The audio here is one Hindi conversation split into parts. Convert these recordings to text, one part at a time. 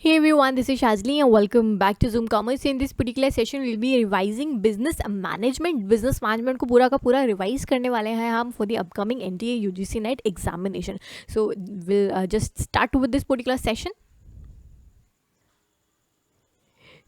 Hey everyone, this is Shazli and welcome back to Zoom Commerce. In this particular session, we'll be revising business management. Business management को पूरा का पूरा रिवाइज करने वाले हैं हम for the upcoming NTA UGC NET examination. So we'll just start with this particular session.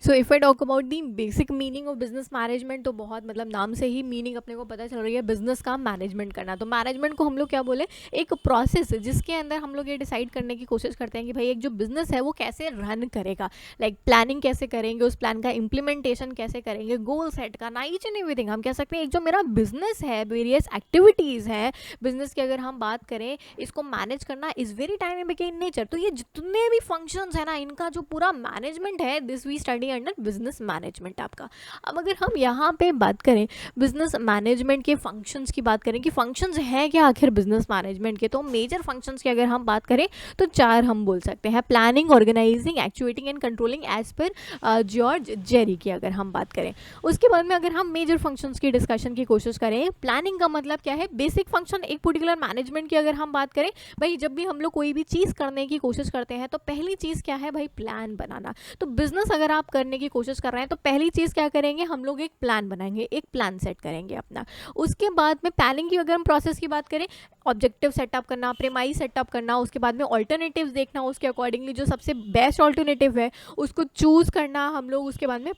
So if I talk about the basic meaning of business management, तो बहुत मतलब नाम से ही मीनिंग अपने को पता चल रही है, बिजनेस का मैनेजमेंट करना. तो मैनेजमेंट को हम लोग क्या बोले, एक प्रोसेस जिसके अंदर हम लोग ये डिसाइड करने की कोशिश करते हैं कि भाई एक जो बिजनेस है वो कैसे रन करेगा, लाइक प्लानिंग कैसे करेंगे, उस प्लान का इम्प्लीमेंटेशन कैसे करेंगे, गोल सेट करना, ईच एंड एवरीथिंग. हम कह सकते हैं एक जो मेरा बिजनेस है, वेरियस एक्टिविटीज़ हैं बिजनेस की, अगर हम बात करें, इसको मैनेज करना is very dynamic in nature. तो ये जितने भी फंक्शंस है ना, इनका जो पूरा मैनेजमेंट है, this we study under business management आपका. अब अगर हम यहाँ पे बात करें बिजनेस मैनेजमेंट के फंक्शंस की बात करें कि फंक्शंस हैं क्या आखिर बिजनेस मैनेजमेंट के, तो मेजर फंक्शंस की अगर हम बात करें तो 4 हम बोल सकते हैं. Planning, organising, actuating and controlling as per George Jerry की अगर हम बात करें. उसके बाद में अगर हम मेजर फंक्शंस की डिस्कशन की कोशिश करें, प्लानिंग का मतलब क्या है, बेसिक फंक्शन एक पर्टिकुलर मैनेजमेंट की अगर हम बात करें, भाई जब भी हम लोग कोई भी चीज़ करने की कोशिश करते हैं तो पहली चीज़ क्या है भाई, प्लान बनाना. तो बिजनेस अगर आप करने की कोशिश कर रहे हैं तो पहली चीज़ क्या करेंगे, हम लोग एक प्लान बनाएंगे, एक प्लान सेट करेंगे अपना. उसके बाद में प्लानिंग की अगर हम प्रोसेस की बात करें, ऑब्जेक्टिव सेटअप करना, प्रेमाइज सेटअप करना, उसके बाद में ऑल्टरनेटिव्स देखना, उसके अकॉर्डिंगली जो सबसे बेस्ट ऑल्टरनेटिव है उसको चूज़ करना हम लोग, उसके बाद में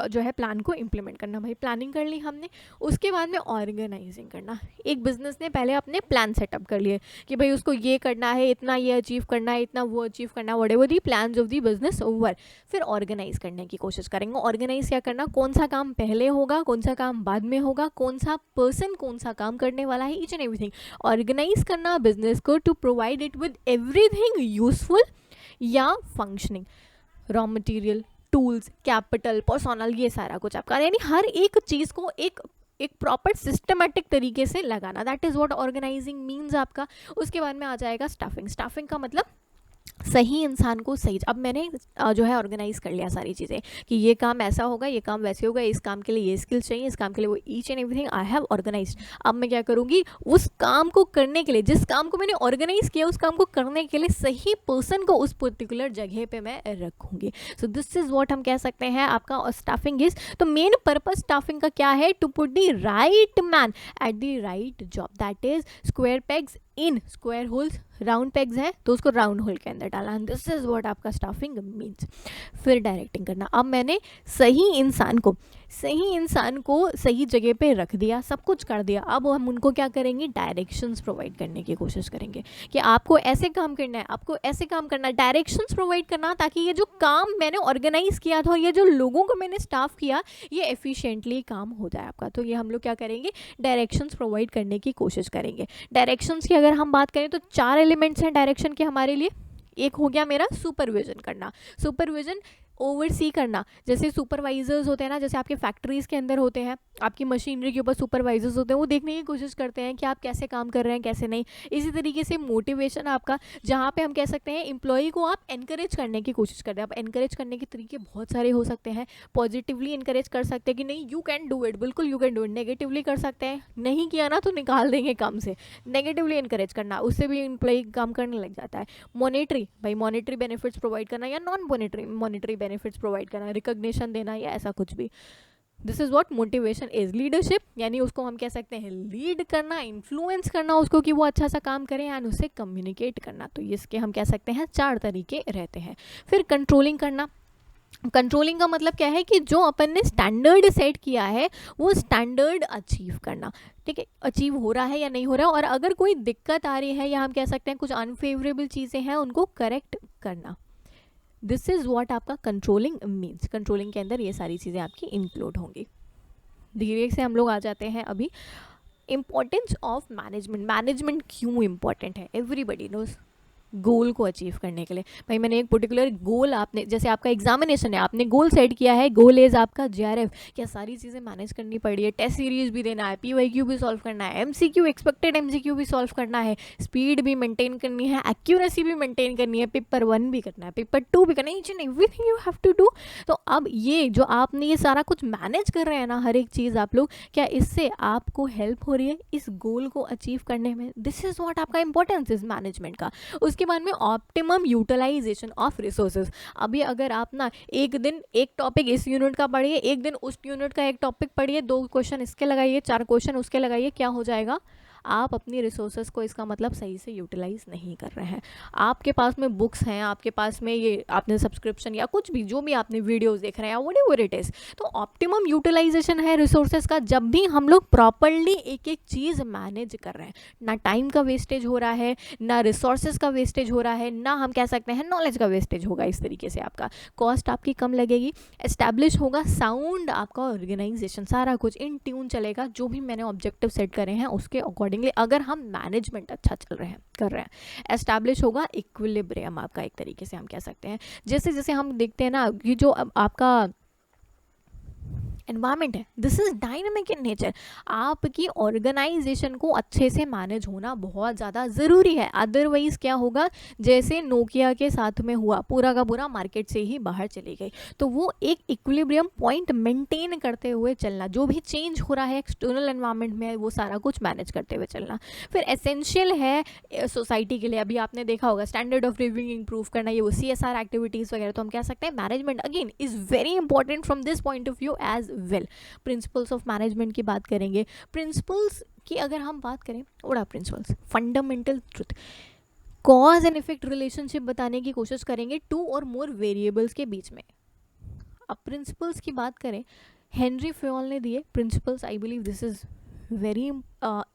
जो है प्लान को इम्प्लीमेंट करना. भाई प्लानिंग कर ली हमने, उसके बाद में ऑर्गेनाइजिंग करना. एक बिजनेस ने पहले अपने प्लान सेटअप कर लिए कि भाई उसको ये करना है, इतना ये अचीव करना है, इतना वो अचीव करना है, whatever the plans of the business over. फिर ऑर्गेनाइज करने की कोशिश करेंगे. ऑर्गेनाइज क्या करना, कौन सा काम पहले होगा, कौन सा काम बाद में होगा, कौन सा पर्सन कौन सा काम करने वाला है, ईच एंड एवरीथिंग ऑर्गेनाइज करना बिजनेस को to provide it with everything useful या functioning, raw material, tools, capital, personal, ये सारा कुछ आपका, यानी हर एक चीज़ को एक प्रॉपर सिस्टमेटिक तरीके से लगाना. That is what organising means आपका. उसके बाद में आ जाएगा स्टाफिंग. स्टाफिंग का मतलब सही इंसान को सही, अब मैंने जो है ऑर्गेनाइज कर लिया सारी चीज़ें कि ये काम ऐसा होगा, ये काम वैसे होगा, इस काम के लिए ये स्किल्स चाहिए, इस काम के लिए वो, each and everything I have organised. अब मैं क्या करूँगी, उस काम को करने के लिए, जिस काम को मैंने ऑर्गेनाइज किया, उस काम को करने के लिए सही पर्सन को उस पर्टिकुलर जगह पे मैं रखूँगी. सो दिस इज़ व्हाट हम कह सकते हैं आपका स्टाफिंग इज. तो मेन पर्पज स्टाफिंग का क्या है, to put the right man at the right job. That is square pegs in square holes, round pegs है तो उसको राउंड होल के अंदर डाला. दिस इज व्हाट आपका स्टाफिंग मीन्स. फिर डायरेक्टिंग करना. अब मैंने सही इंसान को सही जगह पे रख दिया, सब कुछ कर दिया. अब हम उनको क्या करेंगे, डायरेक्शंस प्रोवाइड करने की कोशिश करेंगे कि आपको ऐसे काम करना है, आपको ऐसे काम करना है, डायरेक्शंस प्रोवाइड करना, ताकि ये जो काम मैंने ऑर्गेनाइज किया था और ये जो लोगों को मैंने स्टाफ किया, ये एफिशिएंटली काम हो जाए आपका. तो ये हम लोग क्या करेंगे, डायरेक्शंस प्रोवाइड करने की कोशिश करेंगे. डायरेक्शंस की अगर हम बात करें तो 4 एलिमेंट्स हैं डायरेक्शन के हमारे लिए. एक हो गया मेरा सुपरविजन करना. सुपरविजन ओवरसी करना, जैसे सुपरवाइजर्स होते हैं ना, जैसे आपके फैक्ट्रीज़ के अंदर होते हैं, आपकी मशीनरी के ऊपर सुपरवाइजर्स होते हैं, वो देखने की कोशिश करते हैं कि आप कैसे काम कर रहे हैं, कैसे नहीं. इसी तरीके से मोटिवेशन आपका, जहाँ पे हम कह सकते हैं एम्प्लॉई को आप एनकरेज करने की कोशिश करते हैं. आप एनकरेज करने के तरीके बहुत सारे हो सकते हैं. पॉजिटिवली इनकरेज कर सकते हैं कि नहीं, यू कैन डू इट, बिल्कुल you can do it. Negatively कर सकते हैं, नहीं किया ना तो निकाल देंगे काम से. नेगेटिवली इनकरेज करना, उससे भी एम्प्लॉई काम करने लग जाता है. मॉनेटरी, भाई मॉनेटरी बेनिफिट्स प्रोवाइड करना या नॉन मॉनेटरी बेनिफिट्स प्रोवाइड करना, रिकॉग्निशन देना या ऐसा कुछ भी. This is what motivation is. Leadership, यानी उसको हम कह सकते हैं लीड करना, इन्फ्लुएंस करना उसको कि वो अच्छा सा काम करे, एंड उसे कम्युनिकेट करना. तो इसके हम कह सकते हैं 4 तरीके रहते हैं. फिर कंट्रोलिंग करना. कंट्रोलिंग का मतलब क्या है कि जो अपन ने स्टैंडर्ड सेट किया है वो स्टैंडर्ड अचीव करना. ठीक है, अचीव हो रहा है या नहीं हो रहा है, और अगर कोई दिक्कत आ रही है या हम कह सकते हैं कुछ अनफेवरेबल चीज़ें हैं, उनको करेक्ट करना. दिस इज़ व्हाट आपका कंट्रोलिंग मीन्स. कंट्रोलिंग के अंदर ये सारी चीज़ें आपकी इंक्लूड होंगी. धीरे से हम लोग आ जाते हैं अभी इम्पॉर्टेंस ऑफ मैनेजमेंट. मैनेजमेंट क्यों इम्पॉर्टेंट है, एवरीबडी नोज. गोल को अचीव करने के लिए, भाई मैंने एक पर्टिकुलर गोल, आपने जैसे आपका एग्जामिनेशन है, आपने गोल सेट किया है, गोल इज आपका जेआरएफ, क्या सारी चीज़ें मैनेज करनी पड़ी है, टेस्ट सीरीज भी देना है, पीवाईक्यू भी सॉल्व करना है, एमसीक्यू एक्सपेक्टेड एमसीक्यू भी सॉल्व करना है, स्पीड भी मेंटेन करनी है, एक्यूरेसी भी मेंटेन करनी है, पेपर 1 भी करना है, पेपर 2 भी करना है, each and everything you have to do. तो अब ये जो आपने ये सारा कुछ मैनेज कर रहे हैं ना, हर एक चीज़ आप लोग, क्या इससे आपको हेल्प हो रही है इस गोल को अचीव करने में. दिस इज़ व्हाट आपका इंपॉर्टेंस इज मैनेजमेंट का. उसके उसके बाद में ऑप्टिमम यूटिलाइजेशन ऑफ रिसोर्सेज। अभी अगर आप ना एक दिन एक टॉपिक इस यूनिट का पढ़िए, एक दिन उस यूनिट का एक टॉपिक पढ़िए, 2 क्वेश्चन इसके लगाइए, 4 क्वेश्चन उसके लगाइए, क्या हो जाएगा, आप अपनी रिसोर्सेज को इसका मतलब सही से यूटिलाइज नहीं कर रहे हैं। आपके पास में बुक्स हैं, आपके पास में ये आपने सब्सक्रिप्शन या कुछ भी जो भी आपने वीडियोस देख रहे हैं, व्हाटएवर इट इज़, तो ऑप्टिमम यूटिलाइजेशन है रिसोर्सेज का जब भी हम लोग प्रॉपरली एक एक चीज़ मैनेज कर रहे हैं। ना टाइम का वेस्टेज हो रहा है, ना रिसोर्सेज का वेस्टेज हो रहा है, ना हम कह सकते हैं नॉलेज का वेस्टेज होगा। इस तरीके से आपका कॉस्ट आपकी कम लगेगी, एस्टैब्लिश होगा साउंड आपका ऑर्गेनाइजेशन, सारा कुछ इन ट्यून चलेगा। जो भी मैंने ऑब्जेक्टिव सेट करे हैं उसके अकॉर्डिंगली अगर हम मैनेजमेंट अच्छा चल रहे हैं कर रहे हैं, एस्टैब्लिश होगा इक्विलिब्रियम आपका, एक तरीके से हम कह सकते हैं। जैसे जैसे हम देखते हैं ना कि जो आपका एनवायरमेंट है, this is dynamic in nature. आपकी ऑर्गेनाइजेशन को अच्छे से मैनेज होना बहुत ज़्यादा ज़रूरी है, अदरवाइज क्या होगा, जैसे नोकिया के साथ में हुआ, पूरा का पूरा मार्केट से ही बाहर चली गई। तो वो एक इक्विलिब्रियम पॉइंट मेंटेन करते हुए चलना, जो भी चेंज हो रहा है एक्सटर्नल एनवायरमेंट में वो सारा कुछ मैनेज करते हुए चलना। फिर एसेंशियल है सोसाइटी के लिए, अभी आपने देखा होगा स्टैंडर्ड ऑफ लिविंग इंप्रूव करना, ये वो CSR एक्टिविटीज़ वगैरह, तो हम कह सकते हैं management again is very important from this point of view as well. Principles of management की बात करेंगे, प्रिंसिपल्स की अगर हम बात करें, ओडा principles, fundamental truth, cause and effect relationship बताने की कोशिश करेंगे 2 और मोर वेरिएबल्स के बीच में। अब प्रिंसिपल्स की बात करें, हेनरी फ्योल ने दिए principles, I believe this is very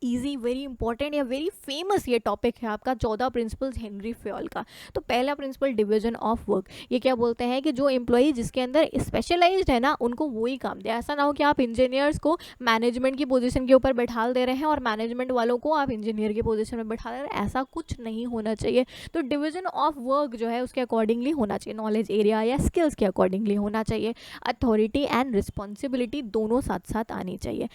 easy, very important या वेरी फेमस ये टॉपिक है आपका, 14 प्रिंसिपल्स हेनरी फ्योल का। तो पहला प्रिंसिपल डिवीजन ऑफ वर्क, ये क्या बोलते हैं कि जो एम्प्लॉई जिसके अंदर स्पेशलाइज्ड है ना उनको वही काम दे। ऐसा ना हो कि आप इंजीनियर्स को मैनेजमेंट की पोजीशन के ऊपर बैठा दे रहे हैं और मैनेजमेंट वालों को आप इंजीनियर की पोजीशन में बैठा दे रहे हैं, ऐसा कुछ नहीं होना चाहिए। तो डिवीजन ऑफ वर्क जो है उसके अकॉर्डिंगली होना चाहिए, नॉलेज एरिया या स्किल्स के अकॉर्डिंगली होना चाहिए। अथॉरिटी एंड रिस्पॉन्सिबिलिटी दोनों साथ साथ आनी चाहिए।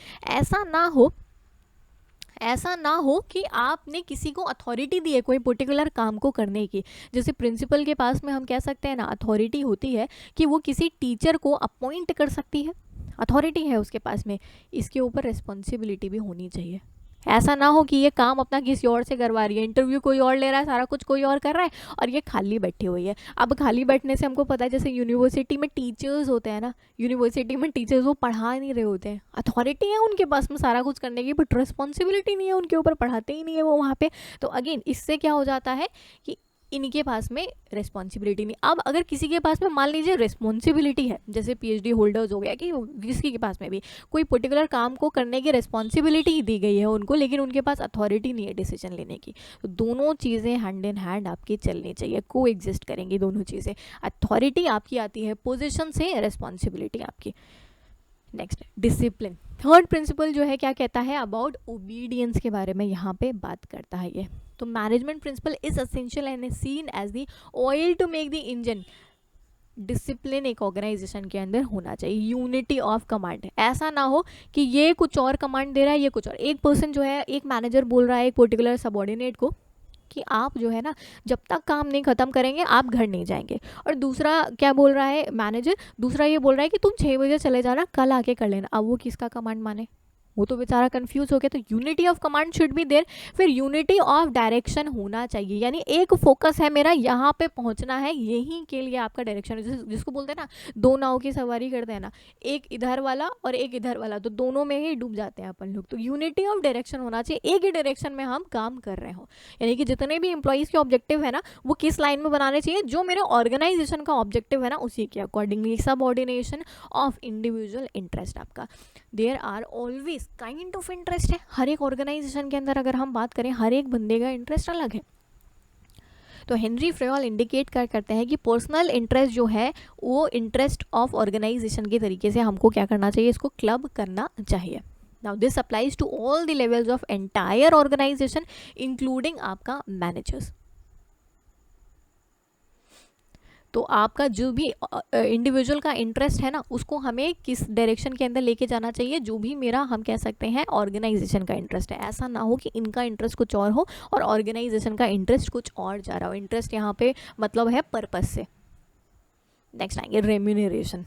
ऐसा ना हो कि आपने किसी को अथॉरिटी दी है कोई पर्टिकुलर काम को करने की। जैसे प्रिंसिपल के पास में हम कह सकते हैं ना अथॉरिटी होती है कि वो किसी टीचर को अपॉइंट कर सकती है, अथॉरिटी है उसके पास में। इसके ऊपर रिस्पॉन्सिबिलिटी भी होनी चाहिए। ऐसा ना हो कि ये काम अपना किसी और से करवा रही है, इंटरव्यू कोई और ले रहा है, सारा कुछ कोई और कर रहा है और ये खाली बैठी हुई है। अब खाली बैठने से हमको पता है, जैसे यूनिवर्सिटी में टीचर्स होते हैं ना, यूनिवर्सिटी में टीचर्स वो पढ़ा नहीं रहे होते हैं, अथॉरिटी है उनके पास में सारा कुछ करने की, बट रिस्पॉन्सिबिलिटी नहीं है उनके ऊपर, पढ़ाते ही नहीं है वो वहाँ पे। तो अगेन इससे क्या हो जाता है कि इनके पास में रिस्पॉन्सिबिलिटी नहीं। अब अगर किसी के पास में मान लीजिए रिस्पॉन्सिबिलिटी है, जैसे PhD होल्डर्स हो गया, कि किसी के पास में भी कोई पर्टिकुलर काम को करने की रिस्पॉन्सिबिलिटी दी गई है उनको, लेकिन उनके पास अथॉरिटी नहीं है डिसीजन लेने की, तो दोनों चीज़ें हैंड इन हैंड आपकी चलनी चाहिए, को एग्जिस्ट करेंगी दोनों चीज़ें। अथॉरिटी आपकी आती है पोजिशन से, रिस्पॉन्सिबिलिटी आपकी। नेक्स्ट डिसिप्लिन, थर्ड प्रिंसिपल जो है क्या कहता है, अबाउट ओबीडियंस के बारे में यहाँ पे बात करता है ये। तो management principle is essential and is seen as the oil to make the engine. Discipline एक ऑर्गेनाइजेशन के अंदर होना चाहिए, यूनिटी ऑफ कमांड। ऐसा ना हो कि ये कुछ और कमांड दे रहा है, ये कुछ और, एक पर्सन जो है, एक मैनेजर बोल रहा है एक पर्टिकुलर सबऑर्डिनेट को कि आप जो है ना जब तक काम नहीं खत्म करेंगे आप घर नहीं जाएंगे, और दूसरा क्या बोल रहा है मैनेजर, दूसरा ये बोल रहा है कि तुम 6 बजे चले जाना, कल आके कर लेना। अब वो किसका कमांड माने, वो तो बेचारा कंफ्यूज हो गया। तो unity of command should be there. फिर यूनिटी ऑफ डायरेक्शन होना चाहिए, यानी एक फोकस है मेरा, यहाँ पे पहुँचना है, यहीं के लिए आपका डायरेक्शन है। जिसको बोलते हैं ना 2 नाव की सवारी करते हैं ना, एक इधर वाला और एक इधर वाला, तो दोनों में ही डूब जाते हैं अपन लोग। तो यूनिटी ऑफ डायरेक्शन होना चाहिए, एक ही डायरेक्शन में हम काम कर रहे हो, यानी कि जितने भी एम्प्लॉइज़ के ऑब्जेक्टिव है ना वो किस लाइन में बनाने चाहिए, जो मेरे ऑर्गेनाइजेशन का ऑब्जेक्टिव है ना उसी के accordingly. Subordination of individual interest आपका, there are always kind of interest है हर एक ऑर्गेनाइजेशन के अंदर। अगर हम बात करें, हर एक बंदे का इंटरेस्ट अलग है। तो हेनरी फ्योल इंडिकेट करते हैं कि पर्सनल इंटरेस्ट जो है वो इंटरेस्ट ऑफ ऑर्गेनाइजेशन के तरीके से हमको क्या करना चाहिए, इसको क्लब करना चाहिए। Now this applies to all the levels of entire organisation including आपका मैनेजर्स। तो आपका जो भी इंडिविजुअल का इंटरेस्ट है ना उसको हमें किस डायरेक्शन के अंदर लेके जाना चाहिए, जो भी मेरा हम कह सकते हैं ऑर्गेनाइजेशन का इंटरेस्ट है। ऐसा ना हो कि इनका इंटरेस्ट कुछ और हो और ऑर्गेनाइजेशन का इंटरेस्ट कुछ और जा रहा हो। इंटरेस्ट यहाँ पे मतलब है पर्पस से। नेक्स्ट आएंगे रेम्यूनरेशन।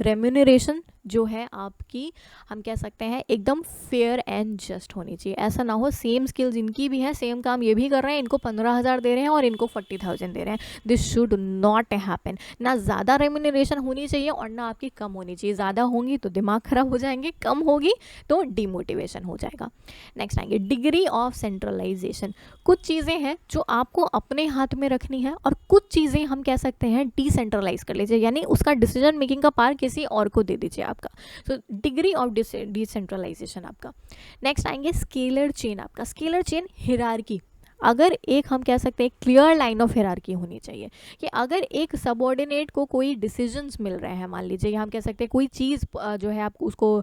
रेम्यूनरेशन जो है आपकी, हम कह सकते हैं एकदम फेयर एंड जस्ट होनी चाहिए। ऐसा ना हो सेम स्किल्स इनकी भी है, सेम काम ये भी कर रहे हैं, इनको 15,000 दे रहे हैं और इनको 40,000 दे रहे हैं। This should not happen. ना ज़्यादा रेम्यूनरेशन होनी चाहिए और ना आपकी कम होनी चाहिए। ज़्यादा होंगी तो दिमाग खराब हो जाएंगे, कम होगी तो डिमोटिवेशन हो जाएगा। नेक्स्ट आएंगे डिग्री ऑफ सेंट्रलाइजेशन। कुछ चीज़ें हैं जो आपको अपने हाथ में रखनी है और कुछ चीज़ें हम कह सकते हैं डिसेंट्रलाइज कर लीजिए, यानी उसका डिसीजन मेकिंग का पार किसी और को दे दीजिए आपका। सो डिग्री ऑफ डिसेंट्रलाइजेशन आपका। नेक्स्ट आएंगे स्केलर चेन आपका। स्केलर चेन हिरार्की, अगर एक हम कह सकते हैं क्लियर लाइन ऑफ हिरार्की होनी चाहिए कि अगर एक सबऑर्डिनेट को कोई डिसीजंस मिल रहे हैं, मान लीजिए या हम कह सकते हैं कोई चीज़ जो है आप उसको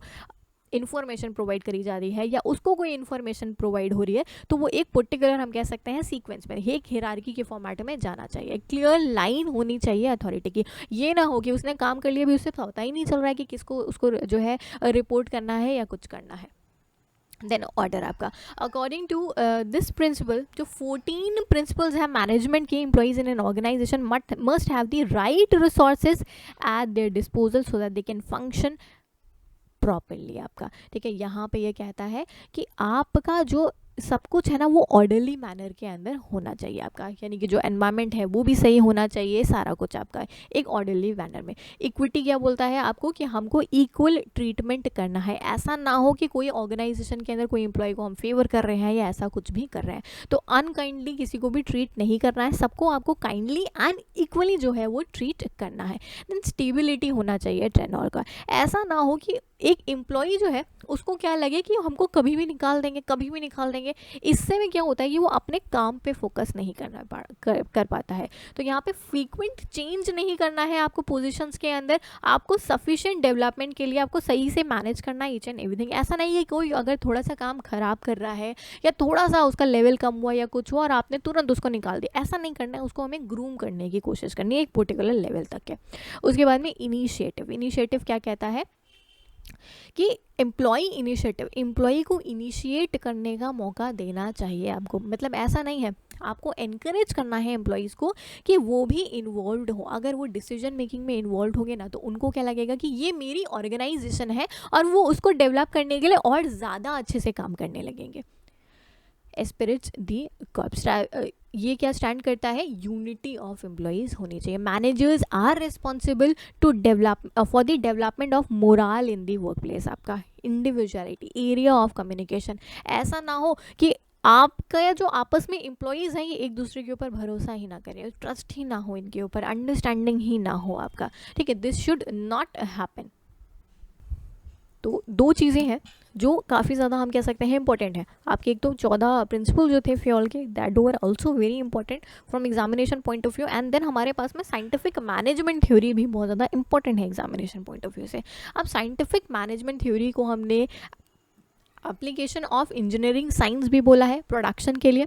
इन्फॉर्मेशन प्रोवाइड करी जा रही है या उसको कोई इन्फॉर्मेशन प्रोवाइड हो रही है, तो वो एक पर्टिकुलर हम कह सकते हैं सीक्वेंस में, एक हिरार्की के फॉर्मेट में जाना चाहिए। क्लियर लाइन होनी चाहिए अथॉरिटी की। ये ना हो कि उसने काम कर लिया भी उसे पता ही नहीं चल रहा है कि किसको उसको जो है रिपोर्ट करना है या कुछ करना है। देन ऑर्डर आपका, अकॉर्डिंग टू दिस प्रिंसिपल, जो 14 प्रिंसिपल्स हैं मैनेजमेंट के, employees in an organisation must have the right resources at their disposal so that they can function properly आपका। ठीक है, यहाँ पे ये कहता है कि आपका जो सब कुछ है ना वो ऑर्डरली मैनर के अंदर होना चाहिए आपका, यानी कि जो एनवायरनमेंट है वो भी सही होना चाहिए, सारा कुछ आपका एक ऑर्डरली मैनर में। इक्विटी क्या बोलता है आपको कि हमको इक्वल ट्रीटमेंट करना है। ऐसा ना हो कि कोई ऑर्गेनाइजेशन के अंदर कोई एम्प्लॉय को हम फेवर कर रहे हैं या ऐसा कुछ भी कर रहे हैं, तो अनकाइंडली किसी को भी ट्रीट नहीं करना है, सबको आपको काइंडली एंड इक्वली जो है वो ट्रीट करना है। देन स्टेबिलिटी होना चाहिए टेन्योर का। ऐसा ना हो कि एक एम्प्लॉय जो है उसको क्या लगे कि हमको कभी भी निकाल देंगे, कभी भी निकाल देंगे। इससे में क्या होता है कि वो अपने काम पे फोकस नहीं कर पाता है। तो यहाँ पे फ्रीक्वेंट चेंज नहीं करना है आपको पोजीशंस के अंदर, आपको सफिशिएंट डेवलपमेंट के लिए आपको सही से मैनेज करना है ईच एंड एवरीथिंग। ऐसा नहीं है कोई अगर थोड़ा सा काम खराब कर रहा है या थोड़ा सा उसका लेवल कम हुआ या कुछ हुआ और आपने तुरंत उसको निकाल दिया, ऐसा नहीं करना है। उसको हमें ग्रूम करने की कोशिश करनी है एक पर्टिकुलर लेवल तक के। उसके बाद में इनिशिएटिव क्या कहता है कि एम्प्लॉई इनिशिएटिव, एम्प्लॉई को इनिशिएट करने का मौका देना चाहिए आपको। मतलब ऐसा नहीं है, आपको एनकरेज करना है एम्प्लॉयज़ को कि वो भी इन्वॉल्व हो। अगर वो डिसीजन मेकिंग में इन्वॉल्व होंगे ना तो उनको क्या लगेगा कि ये मेरी ऑर्गेनाइजेशन है और वो उसको डेवलप करने के लिए और ज़्यादा अच्छे से काम करने लगेंगे। एस्पिरिट्स दी कॉर्प, ये क्या स्टैंड करता है, यूनिटी ऑफ एम्प्लॉयज़ होनी चाहिए। Managers are responsible to develop for the development of morale in the work place आपका। इंडिविजुअलिटी, एरिया ऑफ कम्युनिकेशन, ऐसा ना हो कि आपका जो आपस में एम्प्लॉयज़ हैं ये एक दूसरे के ऊपर भरोसा ही ना करें, ट्रस्ट ही ना हो इनके ऊपर, अंडरस्टैंडिंग ही ना हो आपका। ठीक है, दिस शुड नॉट हैपन। तो दो चीज़ें हैं जो काफ़ी ज़्यादा हम कह सकते हैं इंपॉर्टेंट है आपके। एक तो 14 प्रिंसिपल जो थे फ्योल के, that were also very important from examination point of view. And then हमारे पास में साइंटिफिक मैनेजमेंट थ्योरी भी बहुत ज़्यादा इंपॉर्टेंट है एग्जामिनेशन पॉइंट ऑफ व्यू से। अब साइंटिफिक मैनेजमेंट थ्योरी को हमने एप्लीकेशन ऑफ इंजीनियरिंग साइंस भी बोला है प्रोडक्शन के लिए।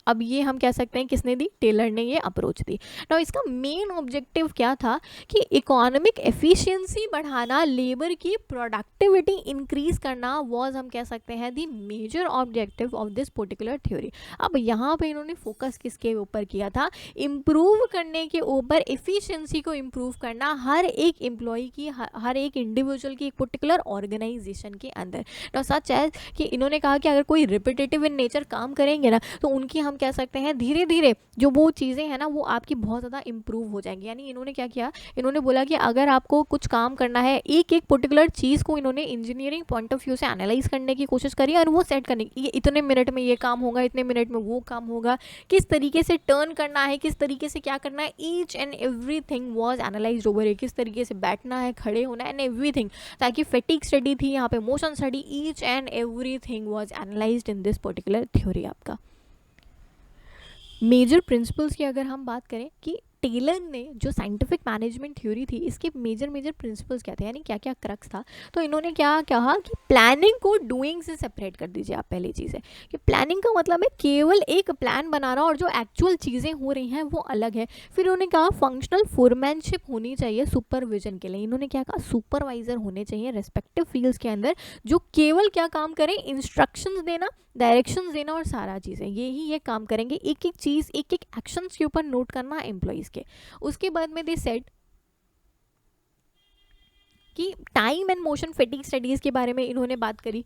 अब ये हम कह सकते हैं किसने दी, टेलर ने ये अप्रोच दी। ना इसका मेन ऑब्जेक्टिव क्या था कि इकोनॉमिक एफिशिएंसी बढ़ाना, लेबर की प्रोडक्टिविटी इंक्रीज करना वाज हम कह सकते हैं the major objective of this particular theory. अब यहाँ पे इन्होंने फोकस किसके ऊपर किया था, इम्प्रूव करने के ऊपर, एफिशिएंसी को इम्प्रूव करना हर एक एम्प्लॉय की, हर एक इंडिविजुअल की एक पर्टिकुलर ऑर्गेनाइजेशन के अंदर। ना सच है कि इन्होंने कहा कि अगर कोई रिपीटेटिव इन नेचर काम करेंगे ना तो उनकी हम कह सकते हैं धीरे धीरे जो वो चीज़ें हैं ना वो आपकी बहुत ज़्यादा इंप्रूव हो जाएंगी। यानी इन्होंने क्या किया, इन्होंने बोला कि अगर आपको कुछ काम करना है, एक एक पर्टिकुलर चीज़ को इन्होंने इंजीनियरिंग पॉइंट ऑफ व्यू से एनालाइज करने की कोशिश करी और वो सेट करने की, ये इतने मिनट में ये काम होगा, इतने मिनट में वो काम होगा, किस तरीके से टर्न करना है, किस तरीके से क्या करना है, each and everything was analysed over, किस तरीके से बैठना है, खड़े होना है एंड एवरीथिंग। ताकि फैटिग स्टडी थी यहाँ पे, motion study, each and everything was analysed in this particular theory आपका। मेजर प्रिंसिपल्स की अगर हम बात करें कि टेलर ने जो साइंटिफिक मैनेजमेंट थ्योरी थी इसके मेजर प्रिंसिपल्स क्या थे, यानी क्या क्या क्रक्स था, तो इन्होंने क्या कहा कि प्लानिंग को डूइंग से सेपरेट कर दीजिए आप। पहली चीज़ है कि प्लानिंग का मतलब है केवल एक प्लान बनाना और जो एक्चुअल चीज़ें हो रही हैं वो अलग है। फिर उन्होंने कहा फंक्शनल फोरमैनशिप होनी चाहिए सुपरविजन के लिए। इन्होंने क्या कहा, सुपरवाइजर होने चाहिए रेस्पेक्टिव फील्ड्स के अंदर जो केवल क्या काम करें, इंस्ट्रक्शंस देना, डायरेक्शंस देना और सारा चीज़ें यही ये काम करेंगे। एक एक चीज़, एक एक एक्शंस के ऊपर नोट करना एम्प्लॉयज़ के। उसके बाद में दे सेड कि time and motion fatigue studies के बारे में इन्होंने बात करी।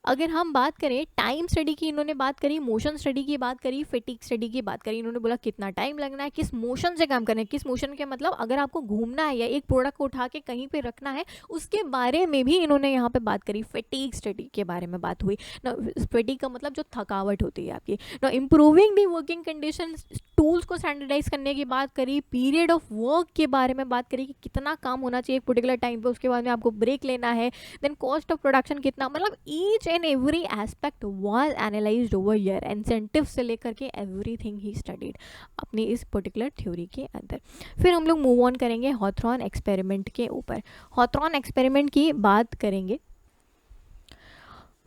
अगर हम बात करें टाइम स्टडी की, इन्होंने बात करी, मोशन स्टडी की बात करी, फैटिग स्टडी की बात करी। इन्होंने बोला कितना टाइम लगना है, किस मोशन से काम करना है, किस मोशन के मतलब अगर आपको घूमना है या एक प्रोडक्ट को उठा के कहीं पे रखना है, उसके बारे में भी इन्होंने यहाँ पे बात करी। फैटिग स्टडी के बारे में बात हुई ना। फैटिग का मतलब जो थकावट होती है आपकी ना। Improving the working condition, tools को स्टैंडर्डाइज करने की बात करी। पीरियड ऑफ वर्क के बारे में बात करी कि कितना काम होना चाहिए एक पर्टिकुलर टाइम पे, उसके बाद में आपको ब्रेक लेना है। देन कॉस्ट ऑफ प्रोडक्शन कितना, मतलब each and every aspect was analysed over year. Incentive से लेकर के एवरीथिंग ही स्टडीड अपनी इस पर्टिकुलर थ्योरी के अंदर। फिर हम लोग मूव ऑन करेंगे हॉथरॉन एक्सपेरिमेंट के ऊपर। हॉथरॉन एक्सपेरिमेंट की बात करेंगे।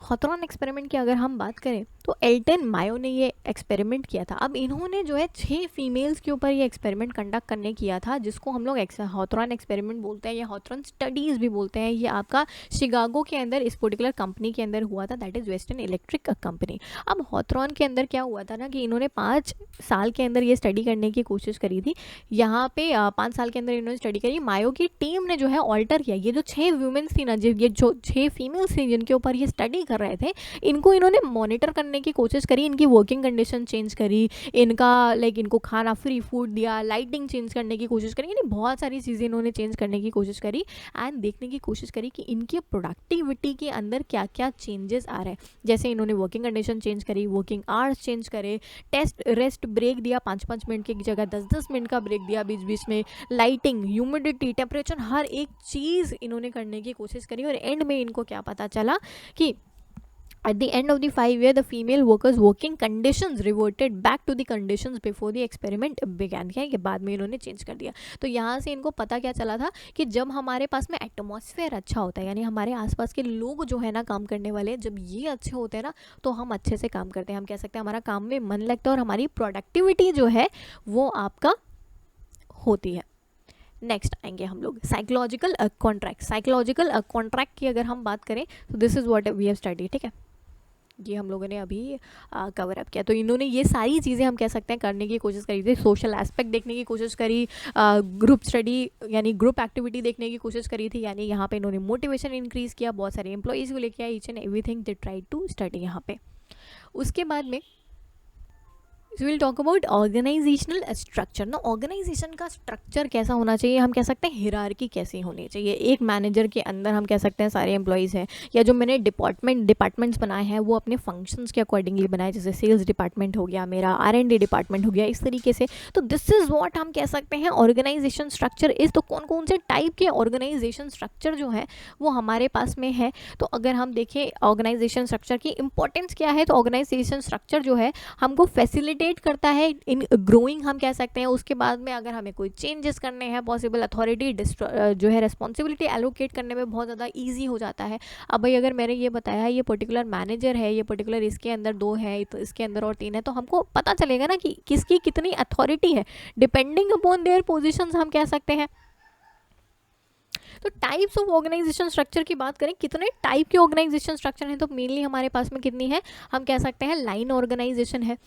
हॉथरॉन एक्सपेरिमेंट की अगर हम बात करें तो एल्टन मायो ने ये एक्सपेरिमेंट किया था। अब इन्होंने जो है 6 फीमेल्स के ऊपर ये एक्सपेरिमेंट कंडक्ट करने किया था, जिसको हम लोग हॉथरॉन एक्सपेरिमेंट बोलते हैं या हॉथरॉन स्टडीज़ भी बोलते हैं। ये आपका शिकागो के अंदर इस पर्टिकुलर कंपनी के अंदर हुआ था, that is western electric company. अब हॉथरॉन के अंदर क्या हुआ था ना कि इन्होंने 5 साल के अंदर ये स्टडी करने की कोशिश करी थी। यहाँ पे 5 साल के अंदर इन्होंने स्टडी करी। मायो की टीम ने जो है ऑल्टर किया। ये जो 6 वुमेन्स थी ना, ये जो 6 फीमेल्स थी जिनके ऊपर ये स्टडी कर रहे थे, इनको इन्होंने मॉनिटर करने की कोशिश करी। इनकी वर्किंग कंडीशन चेंज करी, इनका इनको खाना फ्री फूड दिया, लाइटिंग चेंज करने की कोशिश करी, यानी बहुत सारी चीज़ें इन्होंने चेंज करने की कोशिश करी एंड देखने की कोशिश करी कि इनकी प्रोडक्टिविटी के अंदर क्या क्या चेंजेस आ रहे हैं। जैसे इन्होंने वर्किंग कंडीशन चेंज करी, वर्किंग आवर्स चेंज करे, टेस्ट रेस्ट ब्रेक दिया, 5-5 मिनट की जगह 10-10 मिनट का ब्रेक दिया बीच बीच में, लाइटिंग, ह्यूमिडिटी, टेम्परेचर, हर एक चीज़ इन्होंने करने की कोशिश करी। और एंड में इनको क्या पता चला कि at the end of the 5 year the female workers working conditions reverted back to the conditions before the experiment began। क्या है कि बाद में इन्होंने चेंज कर दिया। तो यहाँ से इनको पता क्या चला था कि जब हमारे पास में एटमॉस्फेयर अच्छा होता है, यानी हमारे आसपास के लोग जो है ना काम करने वाले, जब ये अच्छे होते हैं ना तो हम अच्छे से काम करते हैं। हम कह सकते हैं हमारा काम में मन लगता है और हमारी प्रोडक्टिविटी जो है वो आपका होती है। नेक्स्ट आएंगे हम लोग साइकोलॉजिकल कॉन्ट्रैक्ट। साइकोलॉजिकल कॉन्ट्रैक्ट की अगर हम बात करें तो this is what we have study. ठीक है, ये हम लोगों ने अभी कवर अप किया। तो इन्होंने ये सारी चीज़ें हम कह सकते हैं करने की कोशिश करी थी। सोशल एस्पेक्ट देखने की कोशिश करी, ग्रुप स्टडी यानी ग्रुप एक्टिविटी देखने की कोशिश करी थी, यानी यहाँ पे इन्होंने मोटिवेशन इंक्रीज़ किया, बहुत सारे एम्प्लॉयज़ को लेके आए, each and everything they try to study यहाँ पे। उसके बाद में So we'll talk about organisational structure ना। ऑर्गेनाइजेशन का स्ट्रक्चर कैसा होना चाहिए, हम कह सकते हैं हिरार्की कैसी होनी चाहिए। एक मैनेजर के अंदर हम कह सकते हैं सारे एम्प्लॉयज़ हैं, या जो मैंने डिपार्टमेंट्स बनाए हैं वो अपने फंक्शंस के अकॉर्डिंगली बनाए, जैसे सेल्स डिपार्टमेंट हो गया, मेरा R&D डिपार्टमेंट हो गया, इस तरीके से। तो दिस इज़ व्हाट हम कह सकते हैं ऑर्गेनाइजेशन स्ट्रक्चर इज़। तो कौन कौन से टाइप के ऑर्गेनाइजेशन स्ट्रक्चर जो है वो हमारे पास में है। तो अगर हम देखें ऑर्गेनाइजेशन स्ट्रक्चर की इंपॉर्टेंस क्या है, तो ऑर्गेनाइजेशन स्ट्रक्चर जो है हमको फैसिलिटेट करता है इन ग्रोइंग, हम कह सकते हैं। उसके बाद में अगर हमें कोई चेंजेस करने हैं, पॉसिबल अथॉरिटी जो है रिस्पॉन्सिबिलिटी एलोकेट करने में बहुत ज़्यादा ईजी हो जाता है। अब भाई अगर मैंने ये बताया ये पर्टिकुलर मैनेजर है, ये पर्टिकुलर इसके अंदर 2 है, तो इसके अंदर और 3 है, तो हमको पता चलेगा ना कि किसकी कितनी अथॉरिटी है, डिपेंडिंग अपॉन देयर पोजिशंस हम कह सकते हैं। तो टाइप्स ऑफ ऑर्गेनाइजेशन स्ट्रक्चर की बात करें, कितने टाइप के ऑर्गेनाइजेशन स्ट्रक्चर हैं, तो मेनली हमारे पास में कितनी है, हम कह सकते हैं लाइन ऑर्गेनाइजेशन है,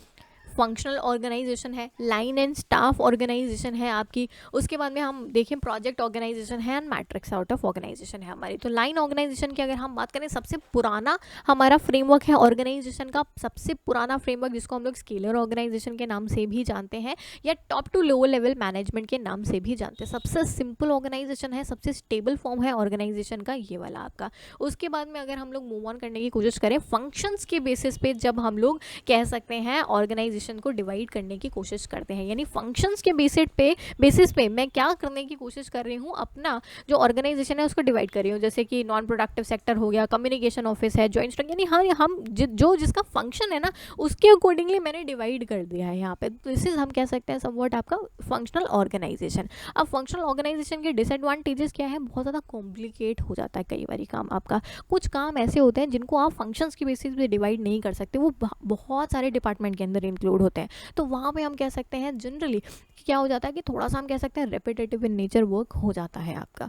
फंक्शनल ऑर्गेनाइजेशन है, लाइन एंड स्टाफ ऑर्गेनाइजेशन है आपकी। उसके बाद में हम देखें प्रोजेक्ट ऑर्गेनाइजेशन है and matrix out of organisation है हमारी। तो लाइन ऑर्गेनाइजेशन की अगर हम बात करें, सबसे पुराना हमारा फ्रेमवर्क है ऑर्गेनाइजेशन का, सबसे पुराना फ्रेमवर्क जिसको हम लोग स्केलर ऑर्गेनाइजेशन के नाम से भी जानते हैं या top to lower level management के नाम से भी जानते हैं। सबसे सिंपल ऑर्गेनाइजेशन है, सबसे स्टेबल फॉर्म है ऑर्गेनाइजेशन का ये वाला आपका। उसके बाद में अगर हम लोग मूव ऑन करने की कोशिश करें फंक्शंस के बेसिस पे, जब हम लोग कह सकते हैं ऑर्गेनाइजेशन को डिवाइड करने की कोशिश करते हैं, यानी फंक्शंस के बेसिस पे मैं क्या करने की कोशिश कर रही हूँ, अपना जो ऑर्गेनाइजेशन है उसको डिवाइड कर रही हूँ। जैसे कि नॉन प्रोडक्टिव सेक्टर हो गया, कम्युनिकेशन ऑफिस है, जॉइंट स्ट्रक्चर, यानी हाँ हम जो जिसका फंक्शन है ना उसके अकॉर्डिंगली मैंने डिवाइड कर दिया है यहाँ पे। दिस इज हम कह सकते हैं समवॉट आपका फंक्शनल ऑर्गेनाइजेशन। अब फंक्शनल ऑर्गेनाइजेशन के डिसएडवांटेजेस क्या है, बहुत ज़्यादा कॉम्प्लिकेट हो जाता है कई बार काम आपका। कुछ काम ऐसे होते हैं जिनको आप फंक्शंस के बेसिस पे डिवाइड नहीं कर सकते, वो बहुत सारे डिपार्टमेंट के अंदर इंक्लूड होते हैं। तो वहाँ पे हम कह सकते हैं जनरली क्या हो जाता है कि थोड़ा सा हम कह सकते हैं रेपिटेटिव इन नेचर वर्क हो जाता है आपका।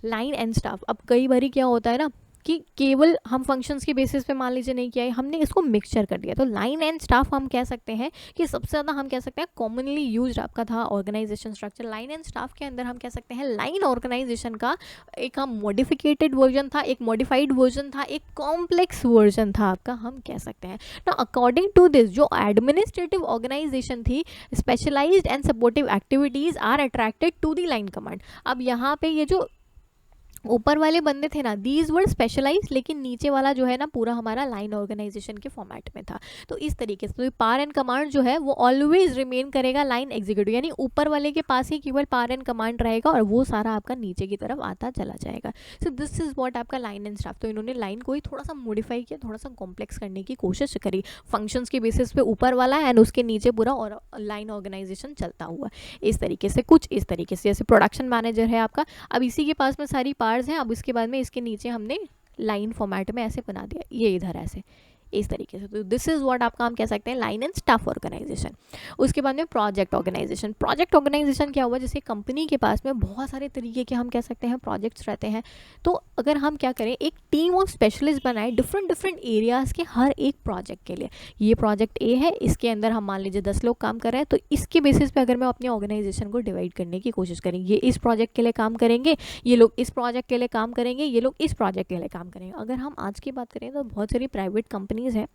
लाइन एंड स्टाफ, अब कई बारी क्या होता है ना कि केवल हम फंक्शंस के बेसिस पे मान लीजिए नहीं किया है, हमने इसको मिक्सचर कर दिया। तो लाइन एंड स्टाफ हम कह सकते हैं कि सबसे ज़्यादा हम कह सकते हैं कॉमनली यूज्ड आपका था organisation structure. Line and staff के अंदर हम कह सकते हैं लाइन ऑर्गेनाइजेशन का एक हम मॉडिफिकेटेड वर्जन था, एक मॉडिफाइड वर्जन था, एक कॉम्प्लेक्स वर्जन था आपका, हम कह सकते हैं ना। अकॉर्डिंग टू दिस जो एडमिनिस्ट्रेटिव ऑर्गेनाइजेशन थी, specialised and supportive activities are attracted to the line command. अब यहाँ पे ये जो ऊपर वाले बंदे थे ना, दीज वर्ड स्पेशलाइज, लेकिन नीचे वाला जो है ना पूरा हमारा लाइन ऑर्गेनाइजेशन के फॉर्मेट में था। तो इस तरीके से तो पावर एंड कमांड जो है वो ऑलवेज रिमेन करेगा लाइन एग्जीक्यूटिव, यानी ऊपर वाले के पास ही केवल पावर एंड कमांड रहेगा और वो सारा आपका नीचे की तरफ आता चला जाएगा। सो दिस इज व्हाट आपका लाइन एंड स्टाफ। तो इन्होंने लाइन को ही थोड़ा सा मॉडिफाई किया, थोड़ा सा कॉम्प्लेक्स करने की कोशिश करी, फंक्शंस के बेसिस पे ऊपर वाला एंड उसके नीचे पूरा और लाइन ऑर्गेनाइजेशन चलता हुआ इस तरीके से, कुछ इस तरीके से। जैसे प्रोडक्शन मैनेजर है आपका, अब इसी के पास में सारी पार्ट्स हैं, अब इसके बाद में इसके नीचे हमने लाइन फॉर्मेट में ऐसे बना दिया, ये इधर ऐसे इस तरीके से। तो दिस इज व्हाट आपका हम कह सकते हैं लाइन एंड स्टाफ ऑर्गेनाइजेशन। उसके बाद में प्रोजेक्ट ऑर्गेनाइजेशन। प्रोजेक्ट ऑर्गेनाइजेशन क्या हुआ, जैसे कंपनी के पास में बहुत सारे तरीके के हम कह सकते हैं प्रोजेक्ट्स रहते हैं, तो अगर हम क्या करें, एक टीम ऑफ स्पेशलिस्ट बनाए डिफरेंट डिफरेंट एरियाज के हर एक प्रोजेक्ट के लिए। ये प्रोजेक्ट ए है, इसके अंदर हम मान लीजिए 10 लोग काम कर रहे हैं, तो इसके बेसिस पे अगर मैं अपने ऑर्गेनाइजेशन को डिवाइड करने की कोशिश करेंगे, ये इस प्रोजेक्ट के लिए काम करेंगे, ये लोग इस प्रोजेक्ट के लिए काम करेंगे, ये लोग इस प्रोजेक्ट के लिए काम करेंगे। अगर हम आज की बात करें तो बहुत सारी प्राइवेट कंपनीज हैं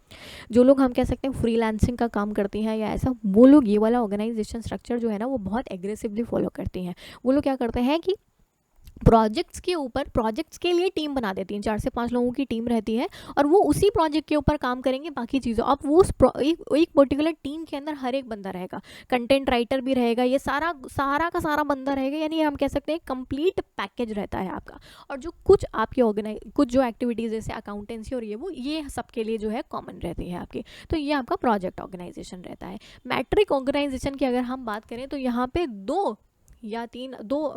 जो लोग हम कह सकते हैं फ्रीलांसिंग का काम करती हैं या ऐसा, वो लोग ये वाला ऑर्गेनाइजेशन स्ट्रक्चर जो है ना वो बहुत एग्रेसिवली फॉलो करती हैं। वो लोग क्या करते हैं कि प्रोजेक्ट्स के ऊपर, प्रोजेक्ट्स के लिए टीम बना देती हैं, 4 से 5 लोगों की टीम रहती है और वो उसी प्रोजेक्ट के ऊपर काम करेंगे बाकी चीज़ों। अब वो एक पर्टिकुलर टीम के अंदर हर एक बंदा रहेगा, कंटेंट राइटर भी रहेगा, ये सारा का सारा बंदा रहेगा, यानी हम कह सकते हैं कंप्लीट पैकेज रहता है आपका। और जो कुछ आपकी कुछ जो एक्टिविटीज़ जैसे अकाउंटेंसी और ये सबके लिए जो है कॉमन रहती है आपकी। तो ये आपका प्रोजेक्ट ऑर्गेनाइजेशन रहता है। मैट्रिक ऑर्गेनाइजेशन की अगर हम बात करें तो यहाँ पे दो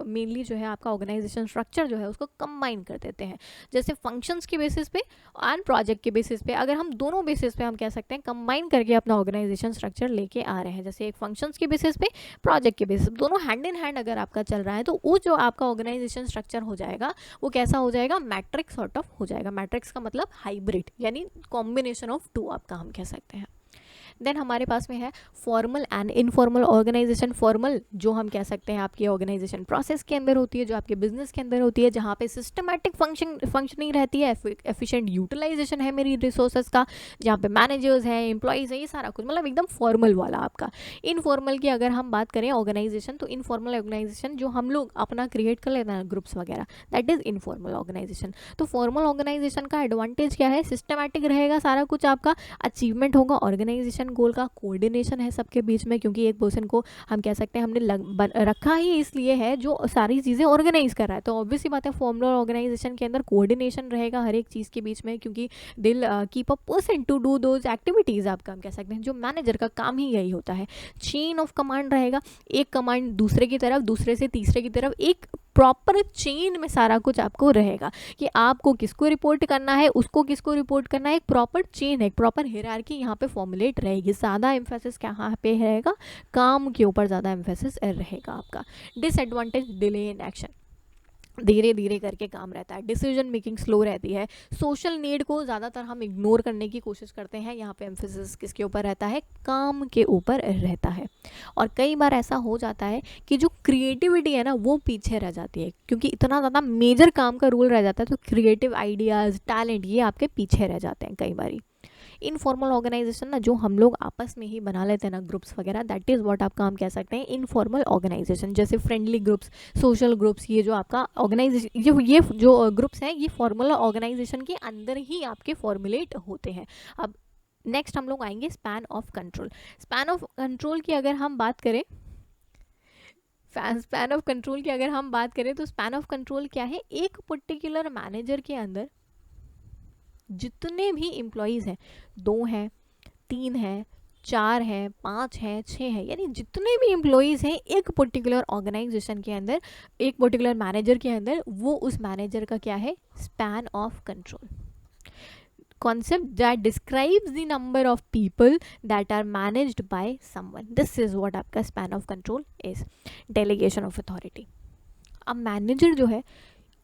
मेनली जो है आपका ऑर्गेनाइजेशन स्ट्रक्चर जो है उसको कंबाइन कर देते हैं। जैसे फंक्शंस के बेसिस पे एंड प्रोजेक्ट के बेसिस पे, अगर हम दोनों बेसिस पे हम कह सकते हैं कंबाइन करके अपना ऑर्गेनाइजेशन स्ट्रक्चर लेके आ रहे हैं। जैसे एक फंक्शंस के बेसिस पे, प्रोजेक्ट के बेसिस, दोनों हैंड इन हैंड अगर आपका चल रहा है तो वो जो आपका ऑर्गेनाइजेशन स्ट्रक्चर हो जाएगा वो कैसा हो जाएगा, मैट्रिक्स सॉर्ट ऑफ हो जाएगा। मैट्रिक्स का मतलब हाइब्रिड, यानी कॉम्बिनेशन ऑफ टू आपका हम कह सकते हैं। देन हमारे पास में है formal and informal organisation. Formal जो हम कह सकते हैं आपकी ऑर्गेनाइजेशन प्रोसेस के अंदर होती है, जो आपके बिजनेस के अंदर होती है, जहाँ पे सिस्टमैटिक फंक्शनिंग रहती है, एफिशिएंट यूटिलाइजेशन है मेरी रिसोर्सेज का, जहाँ पे मैनेजर्स हैं, एम्प्लॉयज़ हैं, ये सारा कुछ मतलब एकदम फॉर्मल वाला आपका। इनफॉर्मल की अगर हम बात करें ऑर्गेनाइजेशन, तो इनफॉर्मल ऑर्गेनाइजेशन जो हम लोग अपना क्रिएट कर लेते हैं ग्रुप्स वगैरह, दैट इज़ इनफॉर्मल ऑर्गेनाइजेशन। तो फॉर्मल ऑर्गेनाइजेशन का एडवांटेज क्या है, सिस्टमैटिक रहेगा सारा कुछ, आपका अचीवमेंट होगा, ऑर्गेनाइजेशन गोल का कोऑर्डिनेशन है सबके बीच में, क्योंकि एक पर्सन को हम कह सकते हैं हमने रखा ही इसलिए है जो सारी चीज़ें ऑर्गेनाइज कर रहा है। तो ऑब्वियसली बात है फॉर्मल ऑर्गेनाइजेशन के अंदर कोऑर्डिनेशन रहेगा हर एक चीज़ के बीच में, क्योंकि they'll keep a person to do those activities, आपका हम कह सकते हैं जो मैनेजर का काम ही यही होता है। चेन ऑफ कमांड रहेगा, एक कमांड दूसरे की तरफ, दूसरे से तीसरे की तरफ, एक प्रॉपर चेन में सारा कुछ आपको रहेगा कि आपको किसको रिपोर्ट करना है, उसको किसको रिपोर्ट करना है, एक प्रॉपर चेन है, एक प्रॉपर हायरार्की यहाँ पे फॉर्मुलेट रहेगी। ज़्यादा एम्फेसिस कहाँ पे रहेगा, काम के ऊपर ज़्यादा एम्फेसिस रहेगा आपका। डिसएडवांटेज, डिले इन एक्शन, धीरे धीरे करके काम रहता है, डिसीजन मेकिंग स्लो रहती है, सोशल नीड को ज़्यादातर हम इग्नोर करने की कोशिश करते हैं। यहाँ पे एम्फेसिस किसके ऊपर रहता है, काम के ऊपर रहता है। और कई बार ऐसा हो जाता है कि जो क्रिएटिविटी है ना वो पीछे रह जाती है, क्योंकि इतना ज़्यादा मेजर काम का रूल रह जाता है, तो क्रिएटिव आइडियाज़, टैलेंट ये आपके पीछे रह जाते हैं कई बारी। इनफॉर्मल ऑर्गेनाइजेशन ना जो हम लोग आपस में ही बना लेते हैं ना ग्रुप्स वगैरह, दैट इज़ व्हाट आपका हम कह सकते हैं इनफॉर्मल ऑर्गेनाइजेशन। जैसे फ्रेंडली ग्रुप्स, सोशल ग्रुप्स, ये जो आपका ऑर्गेनाइजेशन, ये जो ग्रुप्स हैं ये फॉर्मल ऑर्गेनाइजेशन के अंदर ही आपके फॉर्मुलेट होते हैं। अब नेक्स्ट हम लोग आएंगे span of control. Span of control की अगर हम बात करें, स्पैन ऑफ कंट्रोल की अगर हम बात करें तो स्पैन ऑफ कंट्रोल क्या है, एक पर्टिकुलर मैनेजर के अंदर जितने भी एम्प्लॉयज़ हैं, 2 हैं, 3 हैं, 4 हैं, 5 हैं, 6 हैं, यानी जितने भी एम्प्लॉयज़ हैं एक पर्टिकुलर ऑर्गेनाइजेशन के अंदर, एक पर्टिकुलर मैनेजर के अंदर, वो उस मैनेजर का क्या है, span of control. concept that describes the number of people that are managed by someone. This is what आपका span of control is. Delegation of authority. अब मैनेजर जो है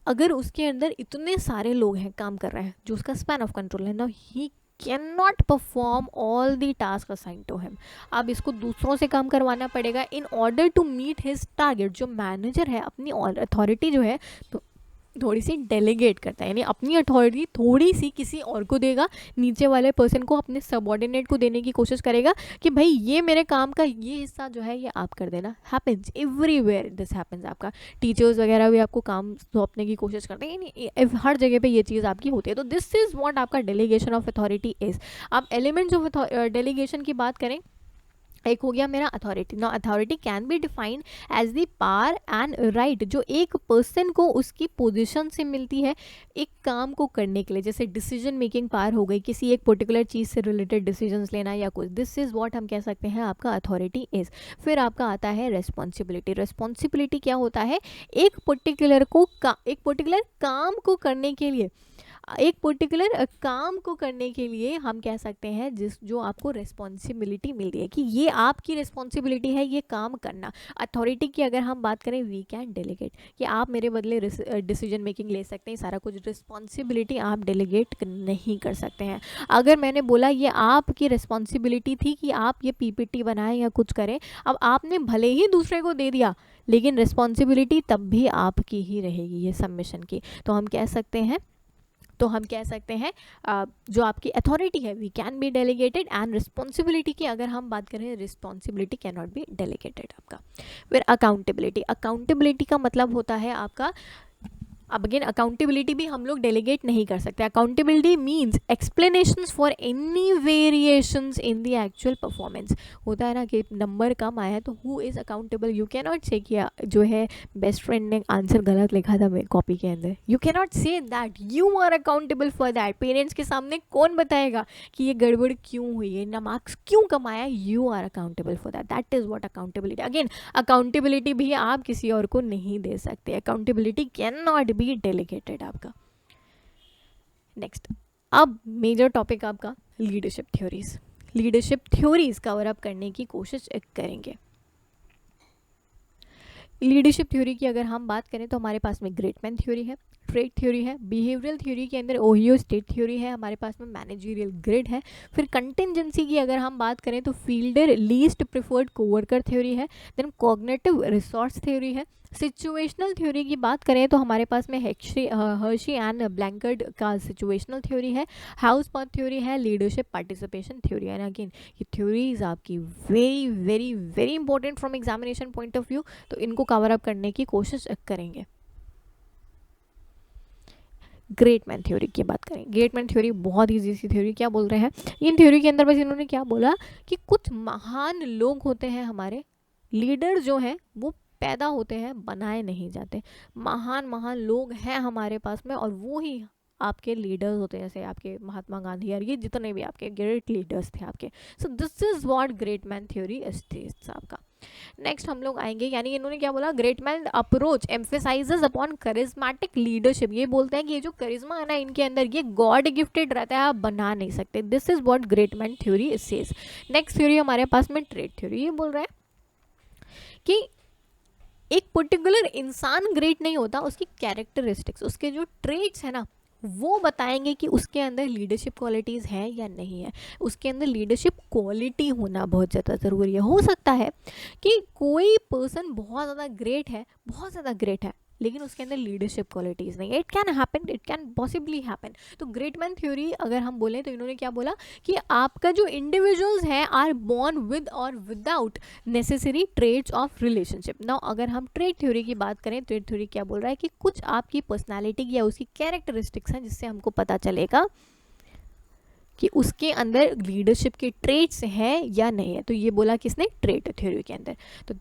अगर उसके अंदर इतने सारे लोग हैं काम कर रहे हैं जो उसका स्पैन ऑफ कंट्रोल है, now he can not perform all the task assign to him. अब इसको दूसरों से काम करवाना पड़ेगा in order to meet his target. जो मैनेजर है अपनी अथॉरिटी जो है तो थोड़ी सी डेलीगेट करता है, यानी अपनी अथॉरिटी थोड़ी सी किसी और को देगा, नीचे वाले पर्सन को, अपने सबऑर्डिनेट को देने की कोशिश करेगा कि भाई ये मेरे काम का ये हिस्सा जो है ये आप कर देना। Happens everywhere, this happens. आपका टीचर्स वगैरह भी आपको काम सौंपने की कोशिश करते हैं, यानी हर जगह पे ये चीज़ आपकी होती है। तो दिस इज़ व्हाट आपका डेलीगेशन ऑफ अथॉरिटी इज़। अब एलिमेंट्स ऑफ डेलीगेशन की बात करें, एक हो गया मेरा authority. Now authority can be defined as the power and right जो एक पर्सन को उसकी पोजीशन से मिलती है एक काम को करने के लिए। जैसे डिसीजन मेकिंग पावर हो गई, किसी एक पर्टिकुलर चीज़ से रिलेटेड डिसीजंस लेना या कुछ। दिस इज़ व्हाट हम कह सकते हैं आपका अथॉरिटी इज़। फिर आपका आता है रेस्पॉन्सिबिलिटी। रेस्पॉन्सिबिलिटी क्या होता है, एक पर्टिकुलर काम को करने के लिए, एक पर्टिकुलर काम को करने के लिए हम कह सकते हैं जो आपको रिस्पॉन्सिबिलिटी मिलती है कि ये आपकी रिस्पॉन्सिबिलिटी है ये काम करना। अथॉरिटी की अगर हम बात करें, वी कैन डेलीगेट, कि आप मेरे बदले डिसीजन मेकिंग ले सकते हैं, सारा कुछ। रिस्पॉन्सिबिलिटी आप डेलीगेट नहीं कर सकते हैं। अगर मैंने बोला ये आपकी रिस्पॉन्सिबिलिटी थी कि आप ये पीपीटी बनाएं या कुछ करें, अब आपने भले ही दूसरे को दे दिया लेकिन रिस्पॉन्सिबिलिटी तब भी आपकी ही रहेगी ये सबमिशन की। तो हम कह सकते हैं जो आपकी अथॉरिटी है we can be delegated, and responsibility की अगर हम बात करें, responsibility can not be delegated आपका। फिर अकाउंटेबिलिटी का मतलब होता है आपका, अब अगेन अकाउंटेबिलिटी भी हम लोग डेलीगेट नहीं कर सकते। Accountability means explanations for any variations in the actual performance. होता है ना कि नंबर कम आया तो who is accountable. You can not से किया जो है बेस्ट फ्रेंड ने आंसर गलत लिखा था मेरे कॉपी के अंदर, you can not say that, you are accountable for that. Parents के सामने कौन बताएगा कि ये गड़बड़ क्यों हुई है, ना मार्क्स क्यों कम आया, you are accountable for that. That is what accountability. Again accountability भी आप किसी और को नहीं दे सकते। Accountability can not be delegated आपका। नेक्स्ट, अब मेजर टॉपिक आपका leadership theories. Leadership theories cover up करने की कोशिश करेंगे। लीडरशिप थ्योरी की अगर हम बात करें तो हमारे पास में ग्रेटमैन थ्योरी है, ट्रेट थ्योरी है, बिहेवियरल थ्योरी के अंदर ओहियो स्टेट थ्योरी है, हमारे पास में मैनेजरियल ग्रिड है। फिर कंटिंजेंसी की अगर हम बात करें तो fielder least preferred co-worker theory है। देन कॉग्निटिव रिसोर्स थ्योरी है। सिचुएशनल थ्योरी की बात करें तो हमारे पास में हर्शी एंड ब्लैंकर्ड का सिचुएशनल थ्योरी है। हाउस पाथ थ्योरी है। लीडरशिप पार्टिसिपेशन थ्योरी है। अगेन ये थ्योरीज आपकी very very very important from examination point of view, तो इनको कवर अप करने की कोशिश करेंगे। ग्रेटमैन थ्योरी की बात करें, ग्रेटमैन थ्योरी बहुत ईजी सी थ्योरी। क्या बोल रहे हैं इन थ्योरी के अंदर, बस इन्होंने क्या बोला कि कुछ महान लोग होते हैं, हमारे लीडर जो हैं वो पैदा होते हैं, बनाए नहीं जाते। महान लोग हैं हमारे पास में और वो ही आपके लीडर्स होते हैं, जैसे आपके महात्मा गांधी और ये जितने भी आपके ग्रेट लीडर्स थे आपके। So this is what great man theory states आपका। नेक्स्ट हम लोग आएंगे, यानी इन्होंने क्या बोला, great man approach emphasises upon charismatic leadership. ये बोलते हैं कि ये जो करिश्मा है ना इनके अंदर, ये गॉड गिफ्टेड रहता है, आप बना नहीं सकते। This is what great man theory says. Next theory हमारे पास में ट्रेट थ्योरी। ये बोल रहे हैं कि एक पर्टिकुलर इंसान ग्रेट नहीं होता, उसकी कैरेक्टरिस्टिक्स, उसके जो ट्रेट्स है ना वो बताएंगे कि उसके अंदर लीडरशिप क्वालिटीज़ हैं या नहीं है। उसके अंदर लीडरशिप क्वालिटी होना बहुत ज़्यादा ज़रूरी है। हो सकता है कि कोई पर्सन बहुत ज़्यादा ग्रेट है लेकिन उसके अंदर लीडरशिप क्वालिटीज़ नहीं है। It can happen, it can possibly happen. तो ग्रेटमैन थ्योरी अगर हम बोलें तो इन्होंने क्या बोला कि आपका जो इंडिविजुअल्स हैं आर बॉर्न विद और without necessary traits of relationship. Now अगर हम ट्रेट थ्योरी की बात करें, ट्रेट थ्योरी क्या बोल रहा है कि कुछ आपकी पर्सनैलिटी या उसकी कैरेक्टरिस्टिक्स हैं जिससे हमको पता चलेगा कि उसके अंदर लीडरशिप के ट्रेट्स हैं या नहीं है। तो ये बोला किसने, ट्रेट थ्योरी के अंदर। तो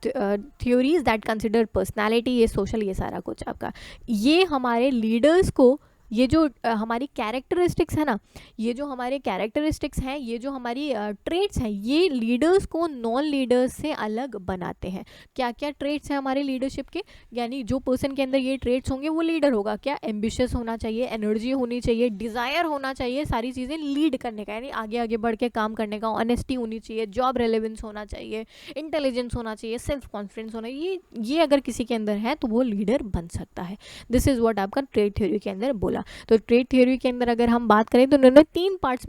थ्योरीज दैट कंसिडर पर्सनालिटी, ये सोशल, ये सारा कुछ आपका, ये हमारे लीडर्स को ये जो हमारी कैरेक्टरिस्टिक्स है ना, ये जो हमारे कैरेक्टरिस्टिक्स हैं, ये जो हमारी ट्रेट्स हैं, ये लीडर्स को नॉन लीडर्स से अलग बनाते हैं। क्या क्या ट्रेट्स हैं हमारे लीडरशिप के, यानी जो पर्सन के अंदर ये ट्रेट्स होंगे वो लीडर होगा। क्या, एम्बिशियस होना चाहिए, एनर्जी होनी चाहिए, डिज़ायर होना चाहिए सारी चीज़ें लीड करने का, यानी आगे आगे बढ़ के काम करने का, ऑनेस्टी होनी चाहिए, जॉब रेलेवेंस होना चाहिए, इंटेलिजेंस होना चाहिए, सेल्फ कॉन्फिडेंस होना, ये अगर किसी के अंदर है तो वो लीडर बन सकता है। दिस इज़ व्हाट आपका ट्रेट थ्योरी के अंदर बोला। तो ट्रेट थ्योरी के अंदर अगर हम बात करें तो इन्होंने तीन पार्ट्स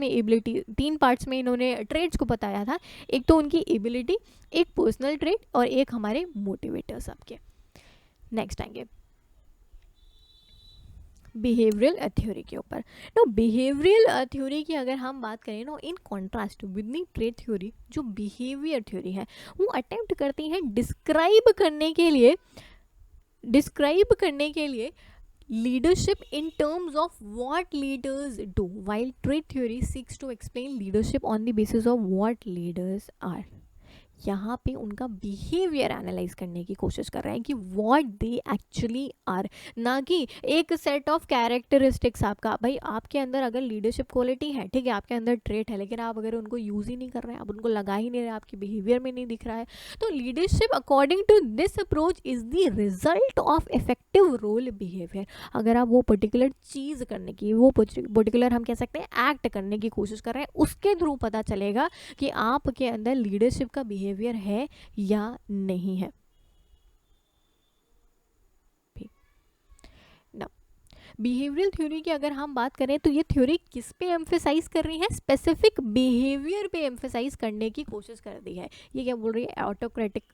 में इन्होंने ट्रेड्स को बताया था। एक तो उनकी एबिलिटी, एक पर्सनल ट्रेट और एक हमारे मोटिवेटर्स आपके। नेक्स्ट आएंगे बिहेवियरल थ्योरी के ऊपर। नो, बिहेवियरल थ्योरी की अगर हम बात करें no, in contrast with the trait theory, जो बिहेवियर थ्योरी है वो अटेम्प्ट करती है डिस्क्राइब करने के लिए leadership in terms of what leaders do, while trait theory seeks to explain leadership on the basis of what leaders are. यहाँ पे उनका बिहेवियर एनालाइज करने की कोशिश कर रहे हैं कि व्हाट दे एक्चुअली आर, ना कि एक सेट ऑफ कैरेक्टरिस्टिक्स। आपका भाई, आपके अंदर अगर लीडरशिप क्वालिटी है, ठीक है, आपके अंदर ट्रेट है, लेकिन आप अगर उनको यूज़ ही नहीं कर रहे हैं, आप उनको लगा ही नहीं रहे, आपके बिहेवियर में नहीं दिख रहा है, तो leadership according to this approach is the result of effective role behaviour. अगर आप वो पर्टिकुलर चीज़ करने की, वो पर्टिकुलर हम कह सकते हैं एक्ट करने की कोशिश कर रहे हैं, उसके थ्रू पता चलेगा कि आपके अंदर लीडरशिप का बिहेवियर है या नहीं है। बिहेवियरल थ्योरी की अगर हम बात करें तो ये थ्योरी किस पे एम्फेसाइज कर रही है, स्पेसिफिक बिहेवियर पे एम्फेसाइज करने की कोशिश कर रही है। ये क्या बोल रही है, ऑटोक्रेटिक,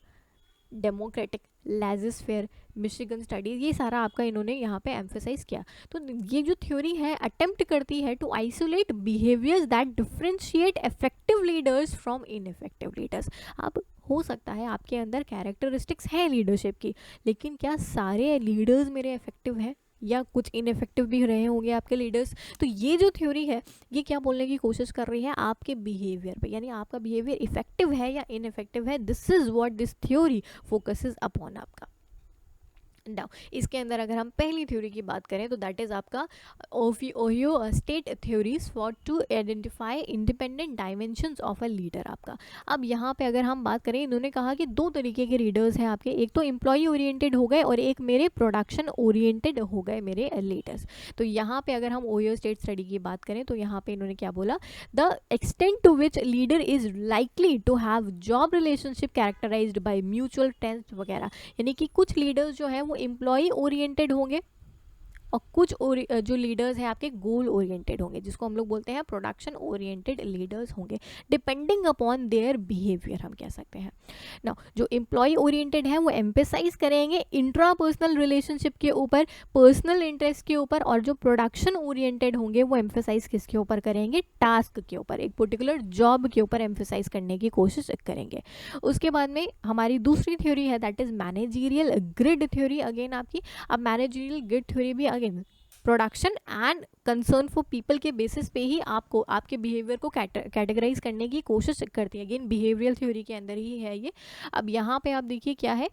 डेमोक्रेटिक, लेजिस्फेयर, मिशिगन स्टडीज, ये सारा आपका इन्होंने यहाँ पे एम्फेसाइज किया। तो ये जो थ्योरी है अटेम्प्ट करती है to isolate behaviours that differentiate effective leaders from ineffective leaders. अब हो सकता है आपके अंदर कैरेक्टरिस्टिक्स है लीडरशिप की, लेकिन क्या सारे लीडर्स मेरे इफेक्टिव हैं, या कुछ इनइफेक्टिव भी रहे होंगे आपके लीडर्स। तो ये जो थ्योरी है ये क्या बोलने की कोशिश कर रही है, आपके बिहेवियर पे, यानी आपका बिहेवियर इफेक्टिव है या इनइफेक्टिव है। This is what this theory focuses upon आपका। नाउ इसके अंदर अगर हम पहली थ्योरी की बात करें तो दैट इज आपका Ohio state theories for to identify independent dimensions of a leader आपका। अब यहाँ पे अगर हम बात करें, इन्होंने कहा कि दो तरीके के लीडर्स हैं आपके, एक तो एम्प्लॉय ओरिएंटेड हो गए और एक मेरे प्रोडक्शन ओरिएंटेड हो गए मेरे लीडर्स। तो यहाँ पे अगर हम ओहियो स्टेट स्टडी की बात करें तो यहाँ पे इन्होंने क्या बोला, the extent to which leader is likely to have job relationship characterised by mutual trust वगैरह, यानी कि कुछ लीडर्स जो है वो एम्प्लॉय ओरिएंटेड होंगे और कुछ जो लीडर्स हैं आपके गोल ओरिएंटेड होंगे, जिसको हम लोग बोलते हैं प्रोडक्शन ओरिएंटेड लीडर्स होंगे, डिपेंडिंग अपॉन देयर बिहेवियर हम कह सकते हैं ना। जो एम्प्लॉय ओरिएंटेड है वो एम्फेसाइज करेंगे इंट्रा पर्सनल रिलेशनशिप के ऊपर, पर्सनल इंटरेस्ट के ऊपर, और जो प्रोडक्शन ओरिएंटेड होंगे वो एम्फेसाइज किसके ऊपर करेंगे, टास्क के ऊपर, एक पर्टिकुलर जॉब के ऊपर एम्फेसाइज करने की कोशिश करेंगे। उसके बाद में हमारी दूसरी थ्योरी है that is managerial grid theory again आपकी। अब मैनेजरियल ग्रिड थ्योरी भी production and concern for people के बेसिस पे ही आपको आपके बिहेवियर को कैटेगराइज करने की कोशिश करती है। अगेन बिहेवियरल थ्योरी के अंदर ही है ये। अब यहाँ पे आप देखिए क्या है,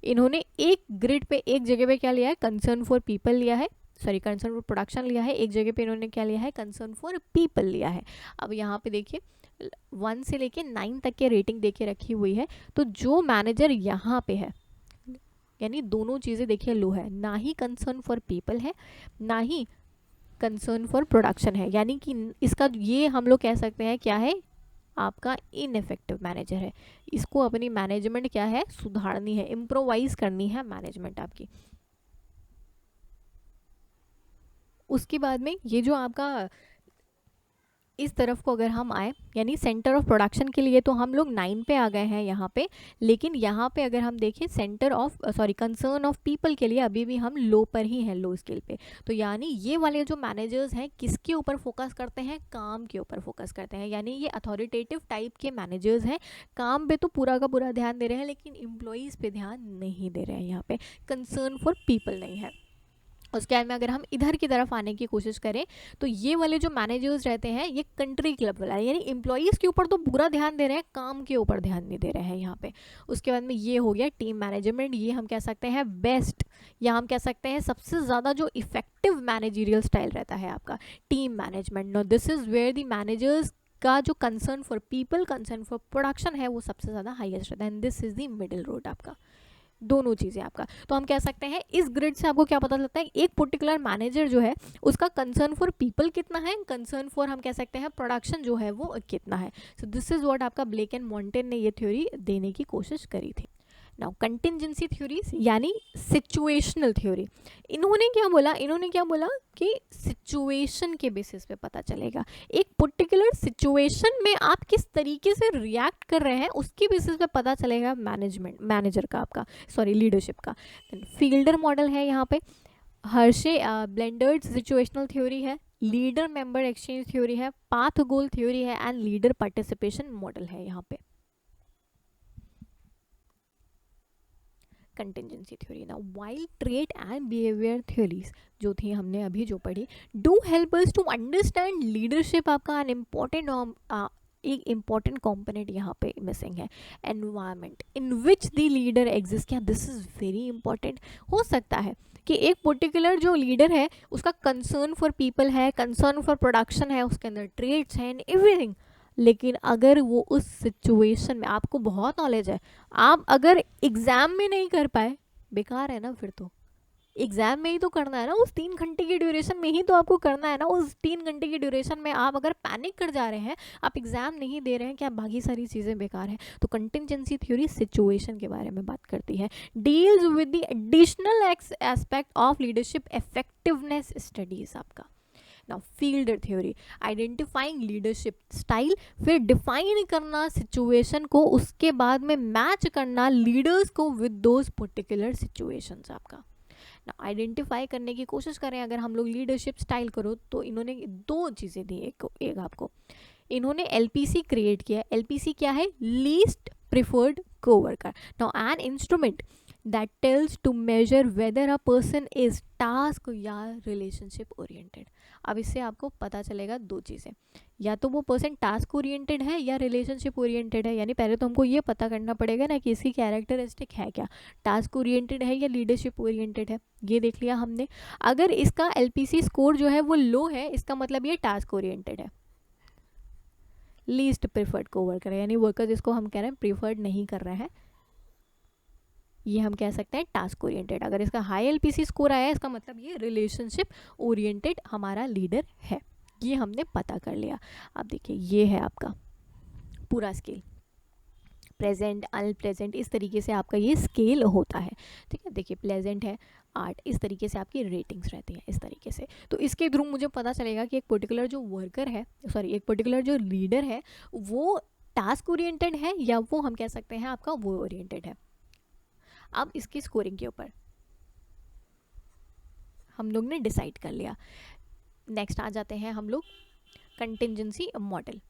इन्होंने एक ग्रिड पे एक जगह पे क्या लिया है, कंसर्न फॉर पीपल लिया है, सॉरी कंसर्न फॉर प्रोडक्शन लिया है, एक जगह पे इन्होंने क्या लिया है, कंसर्न फॉर पीपल लिया है। अब यहाँ पे देखिए 1 से लेके 9 तक के रेटिंग देके रखी हुई है। तो जो मैनेजर यहाँ पे है, यानी दोनों चीज़ें देखिए लो है, ना ही कंसर्न फॉर पीपल है ना ही कंसर्न फॉर प्रोडक्शन है, यानी कि इसका ये हम लोग कह सकते हैं क्या है, आपका इनइफेक्टिव मैनेजर है। इसको अपनी मैनेजमेंट क्या है, सुधारनी है, इम्प्रोवाइज करनी है मैनेजमेंट आपकी। उसके बाद में ये जो आपका इस तरफ को अगर हम आए, यानी सेंटर ऑफ प्रोडक्शन के लिए तो हम लोग 9 पे आ गए हैं यहाँ पे, लेकिन यहाँ पे अगर हम देखें centre of concern of people के लिए अभी भी हम लो पर ही हैं, लो स्केल पे। तो यानी ये वाले जो मैनेजर्स हैं किसके ऊपर फोकस करते हैं, काम के ऊपर फोकस करते हैं, यानी ये अथॉरिटेटिव टाइप के मैनेजर्स हैं, काम पे तो पूरा का पूरा ध्यान दे रहे हैं लेकिन एम्प्लॉयज़ पे ध्यान नहीं दे रहे हैं, यहाँ पे कंसर्न फॉर पीपल नहीं है। उसके बाद में अगर हम इधर की तरफ आने की कोशिश करें तो ये वाले जो मैनेजर्स रहते हैं ये कंट्री क्लब वाला, यानी एम्प्लॉयज़ के ऊपर तो पूरा ध्यान दे रहे हैं, काम के ऊपर ध्यान नहीं दे रहे हैं यहाँ पे। उसके बाद में ये हो गया टीम मैनेजमेंट, ये हम कह सकते हैं बेस्ट, या हम कह सकते हैं सबसे ज़्यादा जो इफेक्टिव मैनेजरियल स्टाइल रहता है आपका team management. No this is where the managers का जो concern for people, concern for production है वो सबसे ज़्यादा हाईएस्ट रहता है, and this is the middle road आपका, दोनों चीज़ें आपका। तो हम कह सकते हैं इस ग्रिड से आपको क्या पता चलता है, एक पर्टिकुलर मैनेजर जो है उसका कंसर्न फॉर पीपल कितना है, कंसर्न फॉर हम कह सकते हैं प्रोडक्शन जो है वो कितना है। सो दिस इज व्हाट आपका ब्लेक एंड मॉन्टेन ने ये थ्योरी देने की कोशिश करी थी। नाउ कंटिजेंसी थ्योरीज यानी सिचुएशनल थ्योरी, इन्होंने क्या बोला कि सिचुएशन के बेसिस पे पता चलेगा, एक पर्टिकुलर सिचुएशन में आप किस तरीके से रिएक्ट कर रहे हैं उसके बेसिस पे पता चलेगा मैनेजर का आपका, लीडरशिप का। फील्डर मॉडल है यहाँ पे, हर्शे ब्लेंडर्ड सिचुएशनल थ्योरी है, लीडर मेंबर एक्सचेंज थ्योरी है, पाथ गोल थ्योरी है, एंड लीडर पार्टिसिपेशन मॉडल है यहाँ पे। कंटिजेंसी थ्योरी ना, while trait and behaviour theories जो थी हमने अभी जो पढ़ी, do help us to understand leadership आपका एन इम्पॉर्टेंट एक इम्पॉर्टेंट कॉम्पोनेंट यहाँ पे मिसिंग है, environment in which the leader exist. क्या दिस इज़ वेरी इंपॉर्टेंट। हो सकता है कि एक पर्टिकुलर जो लीडर है उसका कंसर्न फॉर पीपल है, कंसर्न फॉर प्रोडक्शन है, उसके अंदर ट्रेड्स हैं, एवरीथिंग, लेकिन अगर वो उस सिचुएशन में, आपको बहुत नॉलेज है, आप अगर एग्ज़ाम में नहीं कर पाए, बेकार है ना। फिर तो एग्ज़ाम में ही तो करना है ना, उस 3 घंटे की ड्यूरेशन में ही तो आपको करना है ना। उस 3 घंटे की ड्यूरेशन में आप अगर पैनिक कर जा रहे हैं, आप एग्ज़ाम नहीं दे रहे हैं, क्या बाकी सारी चीज़ें बेकार हैं। तो कंटिजेंसी थ्योरी सिचुएशन के बारे में बात करती है, deals with the additional aspect of leadership effectiveness studies आपका। Now Fiedler theory, identifying leadership style, फिर डिफाइन करना सिचुएशन को, उसके बाद में मैच करना लीडर्स को विद दोज पर्टिकुलर सिचुएशंस आपका। ना आइडेंटिफाई करने की कोशिश करें अगर हम लोग लीडरशिप स्टाइल करो, तो इन्होंने 2 चीज़ें दी, एक आपको इन्होंने LPC क्रिएट किया। LPC क्या है, least preferred co-worker. Now an instrument that tells to measure whether a person is task या relationship oriented। अब इससे आपको पता चलेगा 2 चीज़ें, या तो वो पर्सन टास्क ओरिएंटेड है या रिलेशनशिप ओरिएंटेड है। यानी पहले तो हमको ये पता करना पड़ेगा ना कि इसकी कैरेक्टरिस्टिक है क्या, टास्क ओरिएंटेड है या लीडरशिप ओरिएंटेड है। ये देख लिया हमने। अगर इसका LPC स्कोर जो है वो लो है, इसका मतलब ये टास्क ओरिएंटेड है, लीस्ट प्रिफर्ड कोवर्कर है, यानी वर्कर जिसको हम कह रहे हैं प्रिफर्ड नहीं कर रहे हैं, ये हम कह सकते हैं टास्क ओरिएंटेड। अगर इसका हाई LPC स्कोर आया है, इसका मतलब ये रिलेशनशिप ओरिएंटेड हमारा लीडर है। ये हमने पता कर लिया। अब देखिए ये है आपका पूरा स्केल, प्रेजेंट, अनप्रेजेंट, इस तरीके से आपका ये स्केल होता है। ठीक है, देखिए प्लेजेंट है, 8, इस तरीके से आपकी रेटिंग्स रहती हैं इस तरीके से। तो इसके थ्रू मुझे पता चलेगा कि एक पर्टिकुलर जो वर्कर है, एक पर्टिकुलर जो लीडर है, वो टास्क ओरिएंटेड है या वो हम कह सकते हैं आपका वो ओरिएंटेड है। अब इसकी स्कोरिंग के ऊपर हम लोग ने डिसाइड कर लिया। नेक्स्ट आ जाते हैं हम लोग कंटिजेंसी मॉडल।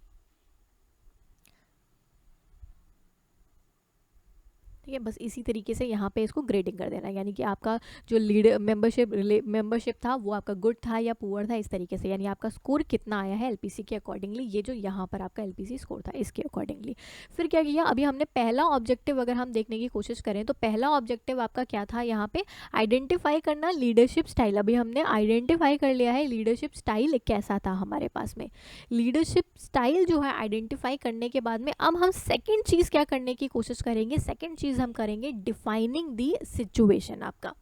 ठीक है, बस इसी तरीके से यहाँ पे इसको ग्रेडिंग कर देना, यानी कि आपका जो लीडर मेंबरशिप था वो आपका गुड था या पुअर था, इस तरीके से, यानी आपका स्कोर कितना आया है LPC के अकॉर्डिंगली, ये जो यहाँ पर आपका LPC स्कोर था इसके अकॉर्डिंगली। फिर क्या किया, अभी हमने पहला ऑब्जेक्टिव अगर हम देखने की कोशिश करें तो पहला ऑब्जेक्टिव आपका क्या था, यहाँ पे आइडेंटिफाई करना लीडरशिप स्टाइल। अभी हमने आइडेंटिफाई कर लिया है लीडरशिप स्टाइल कैसा था हमारे पास में। लीडरशिप स्टाइल जो है आइडेंटिफाई करने के बाद में अब हम सेकेंड चीज़ क्या करने की कोशिश करेंगे, सेकेंड चीज़ हम करेंगे डिफाइनिंग दी सिचुएशन आपका।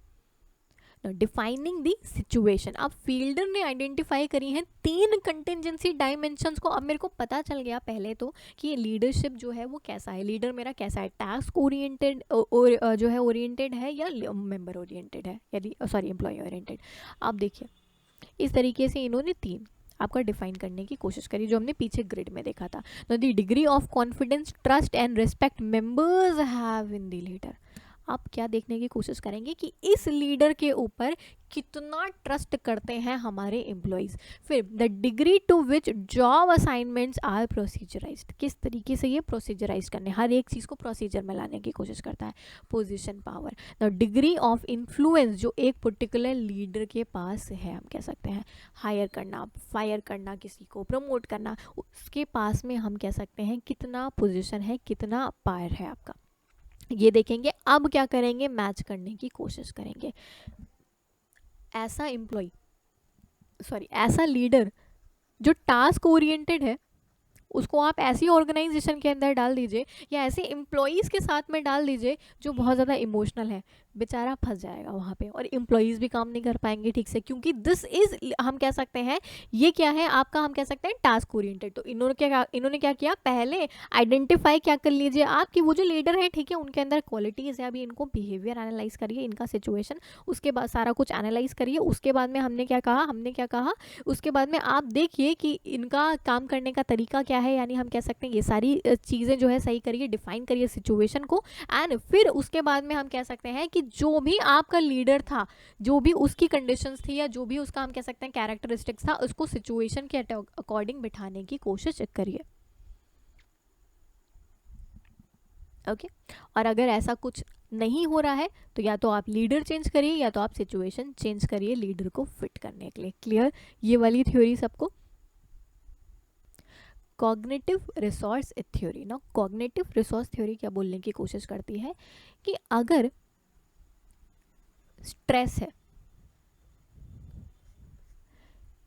डिफाइनिंग दी सिचुएशन, अब फील्डर ने आइडेंटिफाई करी हैं 3 कंटिजेंसी डायमेंशंस को। अब मेरे को पता चल गया पहले तो कि लीडरशिप जो है वो कैसा है, लीडर मेरा कैसा है, टास्क ओरिएंटेड जो है ओरिएंटेड है या मेंबर ओरिएंटेड है, यदि एम्प्लॉय ओरिएंटेड। अब देखिए इस तरीके से इन्होंने 3 आपका डिफाइन करने की कोशिश करी, जो हमने पीछे ग्रिड में देखा था। The degree of confidence, trust and respect members have in the leader. आप क्या देखने की कोशिश करेंगे कि इस लीडर के ऊपर कितना ट्रस्ट करते हैं हमारे एम्प्लॉयज़। फिर the degree to which job assignments are procedurised, किस तरीके से ये प्रोसीजराइज करने, हर एक चीज़ को प्रोसीजर में लाने की कोशिश करता है। Position power, the degree of influence जो एक पर्टिकुलर लीडर के पास है, हम कह सकते हैं हायर करना, फायर करना, किसी को प्रमोट करना, उसके पास में हम कह सकते हैं कितना पोजीशन है, कितना पावर है आपका, ये देखेंगे। अब क्या करेंगे, मैच करने की कोशिश करेंगे। ऐसा लीडर जो टास्क ओरिएंटेड है, उसको आप ऐसी ऑर्गेनाइजेशन के अंदर डाल दीजिए या ऐसे एम्प्लॉयज़ के साथ में डाल दीजिए जो बहुत ज़्यादा इमोशनल है, बेचारा फंस जाएगा वहाँ पे, और एम्प्लॉयज़ भी काम नहीं कर पाएंगे ठीक से, क्योंकि दिस इज़, हम कह सकते हैं ये क्या है आपका, हम कह सकते हैं टास्क ओरिएंटेड। तो इन्होंने क्या किया, पहले आइडेंटिफाई क्या कर लीजिए आप कि वो जो लीडर है, ठीक है, उनके अंदर क्वालिटीज़ है, अभी इनको बिहेवियर एनालाइज करिए, इनका सिचुएशन, उसके बाद सारा कुछ एनालाइज करिए। उसके बाद में हमने क्या कहा, उसके बाद में आप देखिए कि इनका काम करने का तरीका क्या है, यानी हम कह सकते हैं ये सारी चीज़ें जो है सही करिए, डिफाइन करिए सिचुएशन को। एंड फिर उसके बाद में हम कह सकते हैं कि जो भी आपका लीडर था, जो भी उसकी कंडीशंस थी या जो भी उसका हम कह सकते हैं कैरेक्टरिस्टिक्स था, उसको सिचुएशन के अकॉर्डिंग बिठाने की कोशिश करिए। ओके और अगर ऐसा कुछ नहीं हो रहा है तो या तो आप लीडर चेंज करिए या तो आप सिचुएशन चेंज करिए लीडर को फिट करने के लिए। क्लियर ये वाली थ्योरी सबको? कॉग्निटिव रिसोर्स थ्योरी ना, कॉग्निटिव रिसोर्स थ्योरी क्या बोलने की कोशिश करती है कि अगर स्ट्रेस है,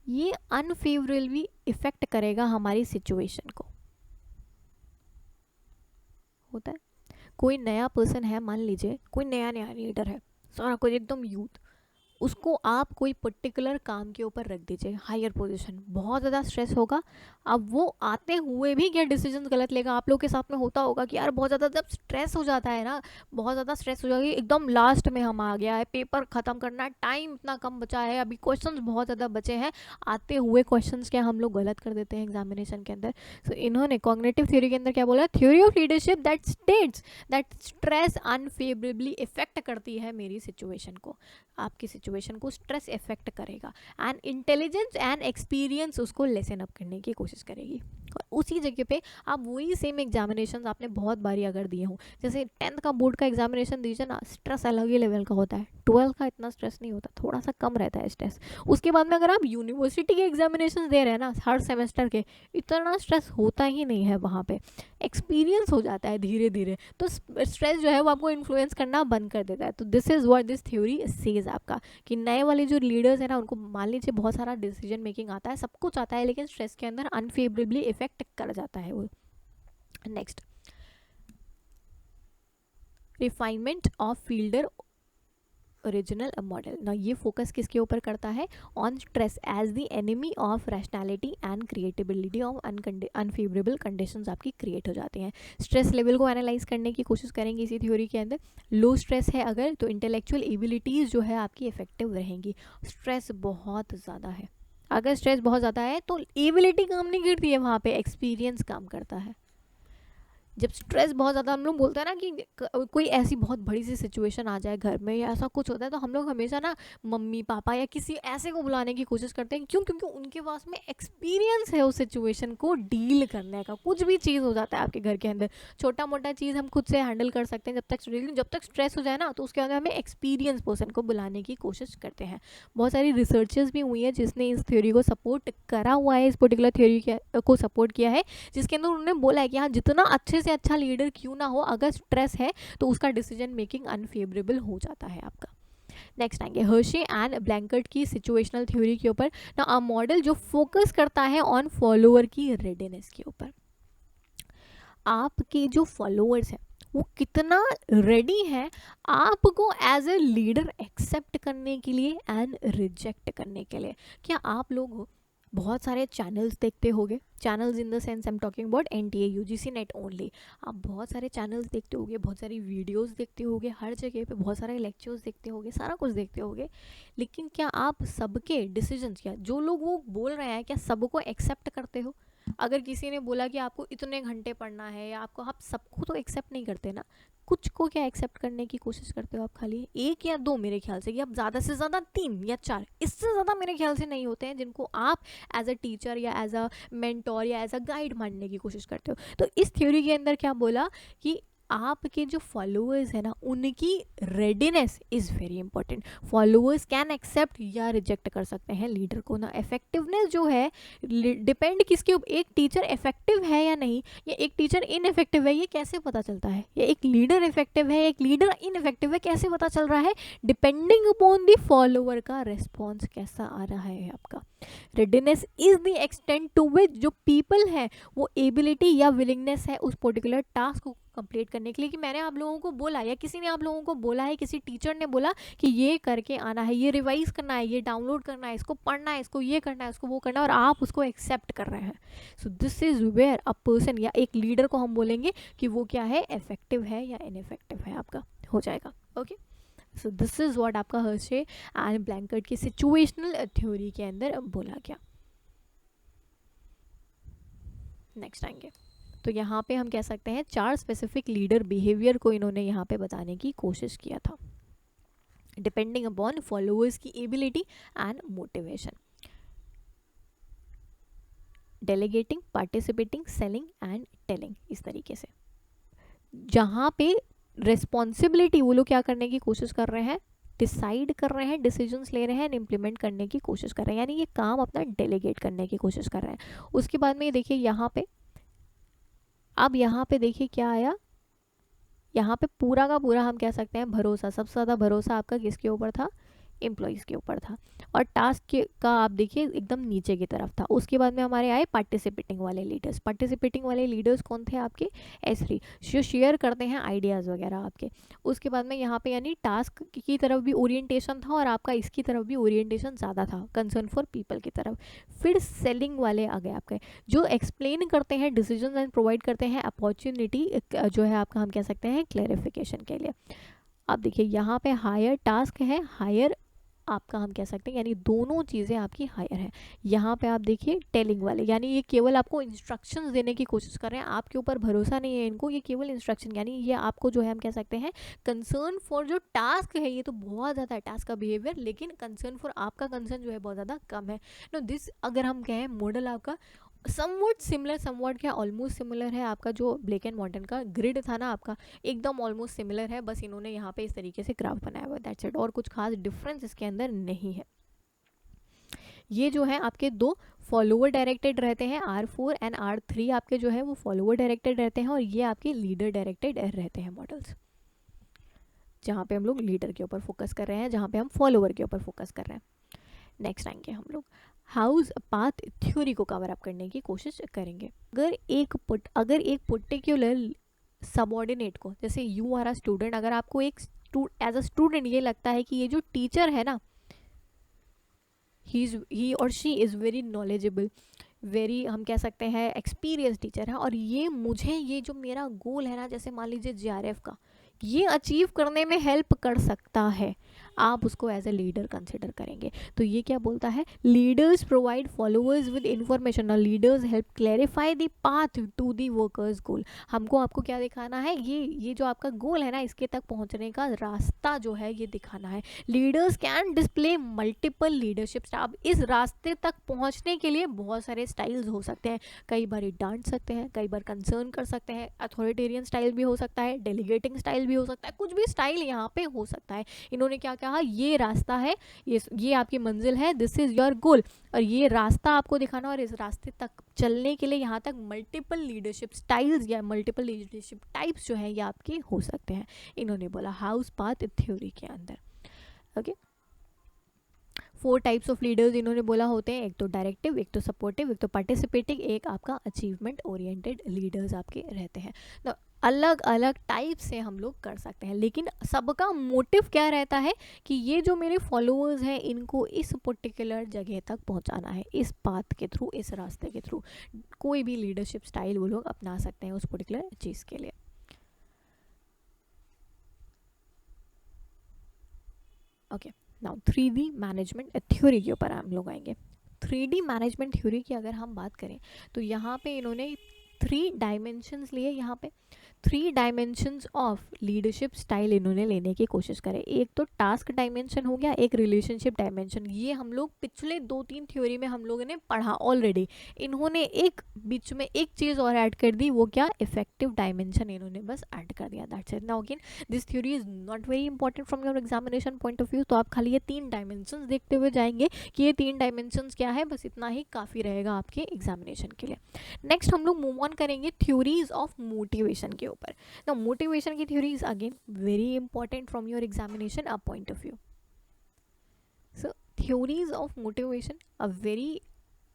ये अनफेवरेबली इफेक्ट करेगा हमारी सिचुएशन को। होता है कोई नया पर्सन है, मान लीजिए कोई नया लीडर है, सारा कुछ एकदम यूथ, उसको आप कोई पर्टिकुलर काम के ऊपर रख दीजिए, हायर पोजीशन, बहुत ज़्यादा स्ट्रेस होगा। अब वो आते हुए भी क्या डिसीजन गलत लेगा। आप लोग के साथ में होता होगा कि यार बहुत ज़्यादा जब स्ट्रेस हो जाता है ना, बहुत ज़्यादा स्ट्रेस हो जाएगी, एकदम लास्ट में हम आ गया है, पेपर ख़त्म करना है, टाइम इतना कम बचा है, अभी क्वेश्चंस बहुत ज़्यादा बचे हैं, आते हुए क्वेश्चंस क्या हम लोग गलत कर देते हैं एग्जामिनेशन के अंदर। सो इन्होंने कॉग्निटिव थ्योरी के अंदर क्या बोला, theory of leadership that states that stress unfavourably affect करती है मेरी सिचुएशन को, आपकी सिचुएशन को स्ट्रेस इफेक्ट करेगा, एंड इंटेलिजेंस एंड एक्सपीरियंस उसको लेसन अप करने की कोशिश करेगी। और उसी जगह पे आप वही सेम एग्जामिनेशन आपने बहुत बारी अगर दिए हों, जैसे 10th का बोर्ड का एग्जामिनेशन दीजिए ना, स्ट्रेस अलग ही लेवल का होता है, 12th का इतना स्ट्रेस नहीं होता, थोड़ा सा कम रहता है स्ट्रेस। उसके बाद में अगर आप यूनिवर्सिटी के एग्जामिनेशन दे रहे हैं ना हर सेमेस्टर के, इतना स्ट्रेस होता ही नहीं है, वहाँ पे एक्सपीरियंस हो जाता है धीरे धीरे, तो स्ट्रेस जो है वो आपको इन्फ्लुएंस करना बंद कर देता है। तो this is what this theory says आपका, कि नए वाले जो लीडर्स हैं ना, उनको मान लीजिए बहुत सारा डिसीजन मेकिंग आता है, सब कुछ आता है, लेकिन स्ट्रेस के अंदर अनफेवरेबली इफेक्ट कर जाता है वो। Next, refinement of Fiedler original model ना, ये फोकस किसके ऊपर करता है, on stress as the enemy of rationality and creativity of unfavourable conditions आपकी क्रिएट हो जाती हैं। स्ट्रेस लेवल को एनालाइज करने की कोशिश करेंगे इसी थ्योरी के अंदर। लो स्ट्रेस है अगर, तो इंटेलेक्चुअल एबिलिटीज़ जो है आपकी इफेक्टिव रहेंगी। स्ट्रेस बहुत ज़्यादा है, अगर स्ट्रेस बहुत ज़्यादा है तो एबिलिटी काम नहीं करती है, वहाँ पे एक्सपीरियंस काम करता है। जब स्ट्रेस बहुत ज़्यादा, हम लोग बोलते हैं ना कि कोई ऐसी बहुत बड़ी सी सिचुएशन आ जाए घर में या ऐसा कुछ होता है, तो हम लोग हमेशा ना मम्मी पापा या किसी ऐसे को बुलाने की कोशिश करते हैं। क्यों? क्योंकि उनके पास में एक्सपीरियंस है उस सिचुएशन को डील करने का। कुछ भी चीज़ हो जाता है आपके घर के अंदर, छोटा मोटा चीज़ हम खुद से हैंडल कर सकते हैं जब तक स्ट्रेस हो जाए ना, तो उसके अंदर हमें एक्सपीरियंस पर्सन को बुलाने की कोशिश करते हैं। बहुत सारी रिसर्चेस भी हुई है जिसने इस थ्योरी को सपोर्ट करा हुआ है, इस पर्टिकुलर थ्योरी को सपोर्ट किया है, जिसके अंदर उन्होंने बोला है कि हाँ, जितना अच्छे से अच्छा लीडर क्यों ना हो, अगर स्ट्रेस है तो उसका डिसीजन मेकिंग अनफेवरेबल हो जाता है आपका। नेक्स्ट आएंगे हर्शे एंड ब्लैंकेट की सिचुएशनल थ्योरी के ऊपर ना, अ मॉडल जो फोकस करता है ऑन फॉलोअर की रेडीनेस के ऊपर। आपके जो फॉलोअर्स हैं वो कितना रेडी है आपको एज ए लीडर एक्सेप्ट करने के लिए एंड रिजेक्ट करने के लिए। क्या आप लोग बहुत सारे चैनल्स देखते होंगे, channels in the sense I am talking about NTA UGC net only, आप बहुत सारे चैनल्स देखते होंगे, बहुत सारी वीडियोस देखते होंगे, हर जगह पे बहुत सारे लेक्चर्स देखते होंगे, सारा कुछ देखते होंगे, लेकिन क्या आप सबके डिसीजंस, क्या जो लोग वो बोल रहे हैं, क्या सबको एक्सेप्ट करते हो? अगर किसी ने बोला कि आपको इतने घंटे पढ़ना है या आपको, आप सबको तो एक्सेप्ट नहीं करते ना, कुछ को क्या एक्सेप्ट करने की कोशिश करते हो आप, खाली एक या दो मेरे ख्याल से, या ज़्यादा से ज़्यादा 3 या 4, इससे ज़्यादा मेरे ख्याल से नहीं होते हैं जिनको आप एज अ टीचर या एज अ मेंटोर या एज अ गाइड मानने की कोशिश करते हो। तो इस थ्योरी के अंदर क्या बोला कि आपके जो फॉलोअर्स है ना, उनकी readiness is very important. Followers can accept या रिजेक्ट कर सकते हैं लीडर को ना। इफेक्टिवनेस जो है डिपेंड किसके ऊपर, एक टीचर इफेक्टिव है या नहीं, या एक टीचर इनइफेक्टिव है, ये कैसे पता चलता है, या एक लीडर इफेक्टिव है, एक लीडर इनइफेक्टिव है, कैसे पता चल रहा है, डिपेंडिंग अपॉन द फॉलोअर का रिस्पॉन्स कैसा आ रहा है आपका। Readiness is the extent to which जो पीपल है वो एबिलिटी या विलिंगनेस है उस पर्टिकुलर टास्क को कंप्लीट करने के लिए। कि मैंने आप लोगों को बोला या किसी ने आप लोगों को बोला है, किसी टीचर ने बोला कि ये करके आना है, ये रिवाइज करना है, ये डाउनलोड करना है, इसको पढ़ना है, इसको ये करना है, इसको वो करना है, और आप उसको एक्सेप्ट कर रहे हैं। So this is where a person या एक लीडर को हम बोलेंगे कि वो क्या है, इफेक्टिव है या इनइफेक्टिव है, आपका हो जाएगा। Okay, so this is what आपका हर्शे एंड ब्लैंकेट की सिचुएशनल थ्योरी के अंदर बोला गया। नेक्स्ट आएंगे तो यहाँ पे हम कह सकते हैं 4 स्पेसिफिक लीडर बिहेवियर को इन्होंने यहाँ पे बताने की कोशिश किया था, डिपेंडिंग अपॉन फॉलोअर्स की ability and motivation. Delegating, participating, selling and telling, इस तरीके से जहाँ पे रिस्पॉन्सिबिलिटी वो लोग क्या करने की कोशिश कर रहे हैं, डिसाइड कर रहे हैं, डिसीजंस ले रहे हैं, इम्प्लीमेंट करने की कोशिश कर रहे हैं, यानी ये काम अपना डेलीगेट करने की कोशिश कर रहे हैं। उसके बाद में ये देखिए यहाँ पे, अब यहाँ पे देखिए क्या आया, यहाँ पे पूरा का पूरा हम कह सकते हैं भरोसा, सबसे ज़्यादा भरोसा आपका किसके ऊपर था, एम्प्लॉयज़ के ऊपर था। और टास्क का आप देखिए एकदम नीचे की तरफ था। उसके बाद में हमारे आए पार्टिसिपेटिंग वाले लीडर्स। पार्टिसिपेटिंग वाले लीडर्स कौन थे आपके, S3, जो शेयर करते हैं आइडियाज़ वगैरह आपके। उसके बाद में यहाँ पे यानी टास्क की तरफ भी ओरिएंटेशन था और आपका इसकी तरफ भी ओरिएंटेशन ज़्यादा था, कंसर्न फॉर पीपल की तरफ। फिर सेलिंग वाले आ गए आपके, जो एक्सप्लेन करते हैं डिसीजन एंड प्रोवाइड करते हैं अपॉर्चुनिटी जो है आपका, हम कह सकते हैं क्लैरिफिकेशन के लिए। अब देखिए यहाँ पे हायर टास्क है, हायर आपका हम कह सकते हैं, यानी दोनों चीज़ें आपकी हायर है। यहाँ पे आप देखिए टेलिंग वाले, यानी ये केवल आपको इंस्ट्रक्शंस देने की कोशिश कर रहे हैं, आपके ऊपर भरोसा नहीं है इनको, ये केवल इंस्ट्रक्शन, यानी ये आपको जो है हम कह सकते हैं कंसर्न फॉर जो टास्क है, ये तो बहुत ज़्यादा है टास्क का बिहेवियर, लेकिन कंसर्न फॉर आपका कंसर्न जो है बहुत ज़्यादा कम है। नो दिस अगर हम कहें मॉडल आपका समवट सिमिलर, समवट क्या ऑलमोस्ट सिमिलर है, आपका जो ब्लैक एंड मॉर्टन का ग्रिड था ना आपका, एकदम ऑलमोस्ट सिमिलर है, बस इन्होंने यहाँ पे इस तरीके से ग्राफ बनाया हुआ है, दैट्स इट, और कुछ खास डिफरेंस इसके अंदर नहीं है। ये जो है आपके दो फॉलोअर डायरेक्टेड रहते हैं, R4 एंड R3 आपके जो है वो फॉलोअर डायरेक्टेड रहते हैं, और ये आपके लीडर डायरेक्टेड रहते हैं मॉडल्स, जहाँ पे हम लोग लीडर के ऊपर फोकस कर रहे हैं, जहाँ पे हम फॉलोअर के ऊपर फोकस कर रहे हैं। नेक्स्ट आएंगे हम लोग हाउस पाथ थ्योरी को कवर अप करने की कोशिश करेंगे। अगर एक पर्टिकुलर सबऑर्डिनेट को, जैसे यू आर अ स्टूडेंट, अगर आपको एक एज अ स्टूडेंट ये लगता है कि ये जो टीचर है ना, ही और she is very knowledgeable, very हम कह सकते हैं एक्सपीरियंस टीचर है, और ये मुझे ये जो मेरा गोल है ना, जैसे मान लीजिए JRF का, ये अचीव करने में हेल्प कर सकता है, आप उसको एज ए लीडर कंसिडर करेंगे। तो ये क्या बोलता है, leaders provide followers with information और leaders help clarify the path to the workers goal. हमको आपको क्या दिखाना है, ये जो आपका गोल है ना, इसके तक पहुंचने का रास्ता जो है ये दिखाना है। Leaders can display multiple leadership style. अब इस रास्ते तक पहुंचने के लिए बहुत सारे स्टाइल्स हो सकते हैं, कई बार डांट सकते हैं, कई बार कंसर्न कर सकते हैं, अथॉरिटेरियन स्टाइल भी हो सकता है, डेलीगेटिंग स्टाइल भी हो सकता है, कुछ भी स्टाइल यहाँ पे हो सकता है। इन्होंने क्या कहा, ये रास्ता है, ये आपकी मंजिल है, दिस इज योर गोल, और ये रास्ता आपको दिखाना, और इस रास्ते तक चलने के लिए यहाँ तक मल्टीपल लीडरशिप स्टाइल्स या मल्टीपल लीडरशिप टाइप्स जो है ये आपके हो सकते हैं, इन्होंने बोला हाउस पाथ थ्योरी के अंदर। ओके, 4 टाइप्स ऑफ लीडर्स इन्होंने बोला होते हैं, एक तो डायरेक्टिव, एक तो सपोर्टिव, एक तो पार्टिसिपेटिंग, एक आपका अचीवमेंट ओरिएंटेड लीडर्स आपके रहते हैं। तो अलग अलग टाइप से हम लोग कर सकते हैं, लेकिन सबका मोटिव क्या रहता है कि ये जो मेरे फॉलोअर्स हैं इनको इस पर्टिकुलर जगह तक पहुंचाना है, इस पाथ के थ्रू, इस रास्ते के थ्रू। कोई भी लीडरशिप स्टाइल वो लोग अपना सकते हैं उस पर्टिकुलर चीज़ के लिए। Okay, now 3D management theory के ऊपर हम लोग आएंगे। 3D मैनेजमेंट थ्योरी की अगर हम बात करें तो यहाँ पे इन्होंने 3 डायमेंशंस लिए यहाँ पे, 3 डायमेंशंस ऑफ लीडरशिप स्टाइल इन्होंने लेने की कोशिश करे। एक तो टास्क डायमेंशन हो गया, एक रिलेशनशिप डायमेंशन। ये हम लोग पिछले 2-3 थ्योरी में हम लोगों ने पढ़ा ऑलरेडी। इन्होंने एक बीच में एक चीज़ और ऐड कर दी, वो क्या, इफेक्टिव डायमेंशन इन्होंने बस ऐड कर दिया, that's it. Now again this theory is not very important from your examination point of view, तो आप खाली ये 3 डायमेंशंस देखते हुए जाएंगे कि ये 3 डायमेंशंस क्या है, बस इतना ही काफ़ी रहेगा आपके एग्जामिनेशन के लिए। नेक्स्ट हम लोग मूव ऑन करेंगे थ्योरीज ऑफ मोटिवेशन के ऊपर। ना मोटिवेशन की theories again very important from your examination point of view. So theories of motivation a very,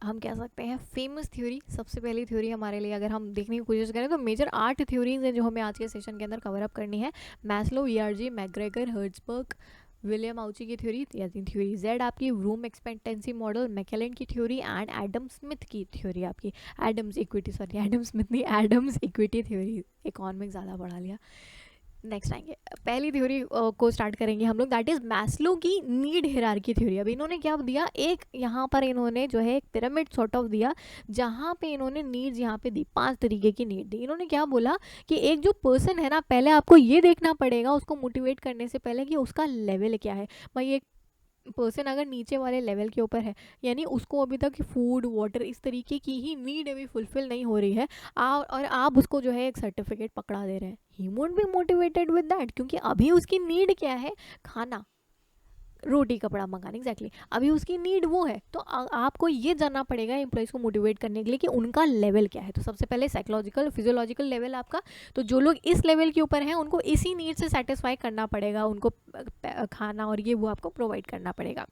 हम कह सकते हैं फेमस थ्योरी। सबसे पहली थ्योरी हमारे लिए अगर हम देखने की कोशिश करें तो मेजर 8 थ्योरीज हैं जो हमें आज के सेशन के अंदर कवर अप करनी है। Maslow, ERG, McGregor, Herzberg, William Ouchi की थ्योरी, या थ्योरी जेड आपकी, रूम एक्सपेक्टेंसी मॉडल, मैकेलेंड की थ्योरी एंड एडम स्मिथ की थ्योरी आपकी, Adams equity, sorry Adam Smith नहीं, एडम्स इक्विटी थ्योरी, इकोनॉमिक्स ज़्यादा पढ़ा लिया। नेक्स्ट आएंगे, पहली थ्योरी को स्टार्ट करेंगे हम लोग, दैट इज मैस्लो की नीड हियरार्की थ्योरी। अब इन्होंने क्या दिया, एक यहाँ पर इन्होंने जो है एक पिरामिड सॉर्ट ऑफ दिया, जहाँ पे इन्होंने नीड्स यहाँ पे दी, 5 तरीके की नीड दी। इन्होंने क्या बोला कि एक जो पर्सन है ना, पहले आपको ये देखना पड़ेगा उसको मोटिवेट करने से पहले कि उसका लेवल क्या है। भाई एक पर्सन अगर नीचे वाले लेवल के ऊपर है, यानी उसको अभी तक फूड वाटर इस तरीके की ही नीड अभी फुलफिल नहीं हो रही है, और आप उसको जो है एक सर्टिफिकेट पकड़ा दे रहे हैं, he won't be motivated with that, क्योंकि अभी उसकी नीड क्या है, खाना, रोटी कपड़ा मकान, एग्जैक्टली अभी उसकी नीड वो है। तो आपको ये जानना पड़ेगा एम्प्लॉयज़ को मोटिवेट करने के लिए कि उनका लेवल क्या है। तो सबसे पहले साइकोलॉजिकल फिजियोलॉजिकल लेवल आपका, तो जो लोग इस लेवल के ऊपर हैं उनको इसी नीड से सेटिस्फाई करना पड़ेगा, उनको खाना और ये वो आपको प्रोवाइड करना पड़ेगा।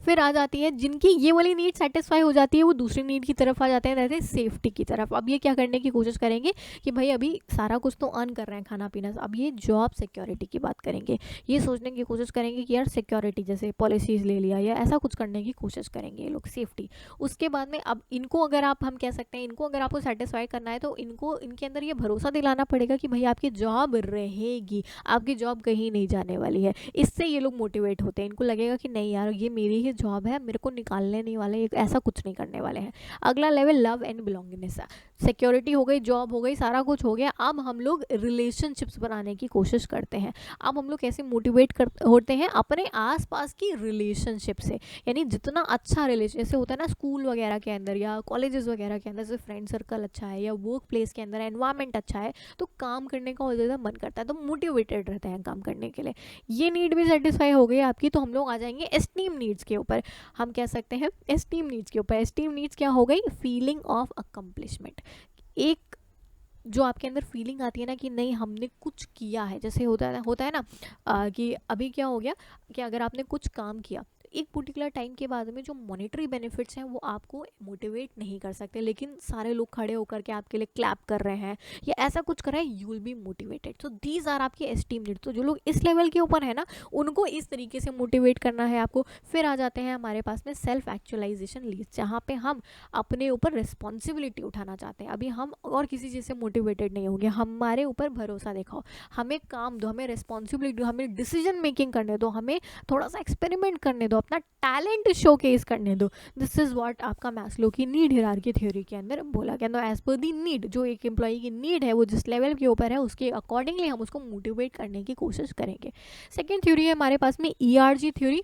फिर आ जाती है जिनकी ये वाली नीड सेटिस्फाई हो जाती है, वो दूसरी नीड की तरफ आ जाते हैं, जैसे सेफ्टी की तरफ। अब ये क्या करने की कोशिश करेंगे कि भाई अभी सारा कुछ तो अर्न कर रहे हैं खाना पीना, अब ये जॉब सिक्योरिटी की बात करेंगे, ये सोचने की कोशिश करेंगे कि यार सिक्योरिटी जैसे पॉलिसीज़ ले लिया या ऐसा कुछ करने की कोशिश करेंगे ये लोग, सेफ्टी। उसके बाद में अब इनको अगर आप, हम कह सकते हैं इनको अगर आपको सेटिस्फाई करना है तो इनको इनके अंदर ये भरोसा दिलाना पड़ेगा कि भाई आपकी जॉब रहेगी, आपकी जॉब कहीं नहीं जाने वाली है। इससे ये लोग मोटिवेट होते हैं, इनको लगेगा कि नहीं यार ये मेरी ही जॉब है, मेरे को निकालने नहीं वाले, ऐसा कुछ नहीं करने वाले हैं। अगला level love and belongingness, security हो गई, जॉब हो गई, सारा कुछ हो गया, अब हम लोग रिलेशनशिप्स बनाने की कोशिश करते हैं। अब हम लोग कैसे मोटिवेट होते हैं, अपने आसपास की रिलेशनशिप से, यानी जितना अच्छा रिलेशन जैसे होता है ना स्कूल वगैरह के अंदर या कॉलेजेस वगैरह के अंदर, जैसे फ्रेंड सर्कल अच्छा है या वर्क प्लेस के अंदर एनवायरनमेंट अच्छा है, तो काम करने का और ज़्यादा मन करता है, तो मोटिवेटेड रहते हैं काम करने के लिए। ये नीड भी सेटिस्फाई हो गई आपकी। तो हम लोग आ जाएंगे एस्टीम नीड्स के ऊपर, हम कह सकते हैं एस्टीम नीड्स के ऊपर। एस्टीम नीड्स क्या हो गई, फीलिंग ऑफ अकम्पलिशमेंट, एक जो आपके अंदर फीलिंग आती है ना कि नहीं हमने कुछ किया है, जैसे होता है ना कि अभी क्या हो गया कि अगर आपने कुछ काम किया एक पर्टिकुलर टाइम के बाद में जो मॉनेटरी बेनिफिट्स हैं वो आपको मोटिवेट नहीं कर सकते, लेकिन सारे लोग खड़े होकर के आपके लिए क्लैप कर रहे हैं या ऐसा कुछ कर रहे हैं, you will be motivated. So these are आपके एस्टीम नीड्स। तो जो लोग इस लेवल के ऊपर है ना, उनको इस तरीके से मोटिवेट करना है आपको। फिर आ जाते हैं हमारे पास में सेल्फ एक्चुअलाइजेशन लीड्स, जहाँ पे हम अपने ऊपर रिस्पॉन्सिबिलिटी उठाना चाहते हैं। अभी हम और किसी चीज़ से मोटिवेटेड नहीं होंगे, हमारे ऊपर भरोसा दिखाओ, हमें काम दो, हमें रिस्पॉन्सिबिलिटी दो, हमें डिसीजन मेकिंग करने दो, हमें थोड़ा सा एक्सपेरिमेंट करने दो, अपना टैलेंट शोकेस करने दो। दिस इज व्हाट आपका मैस्लो की नीड हियरार्की थ्योरी के अंदर बोला गया। तो एज पर दी नीड, जो एक एम्प्लॉई की नीड है वो जिस लेवल के ऊपर है उसके अकॉर्डिंगली हम उसको मोटिवेट करने की कोशिश करेंगे। सेकेंड थ्योरी है हमारे पास में ईआरजी थ्योरी,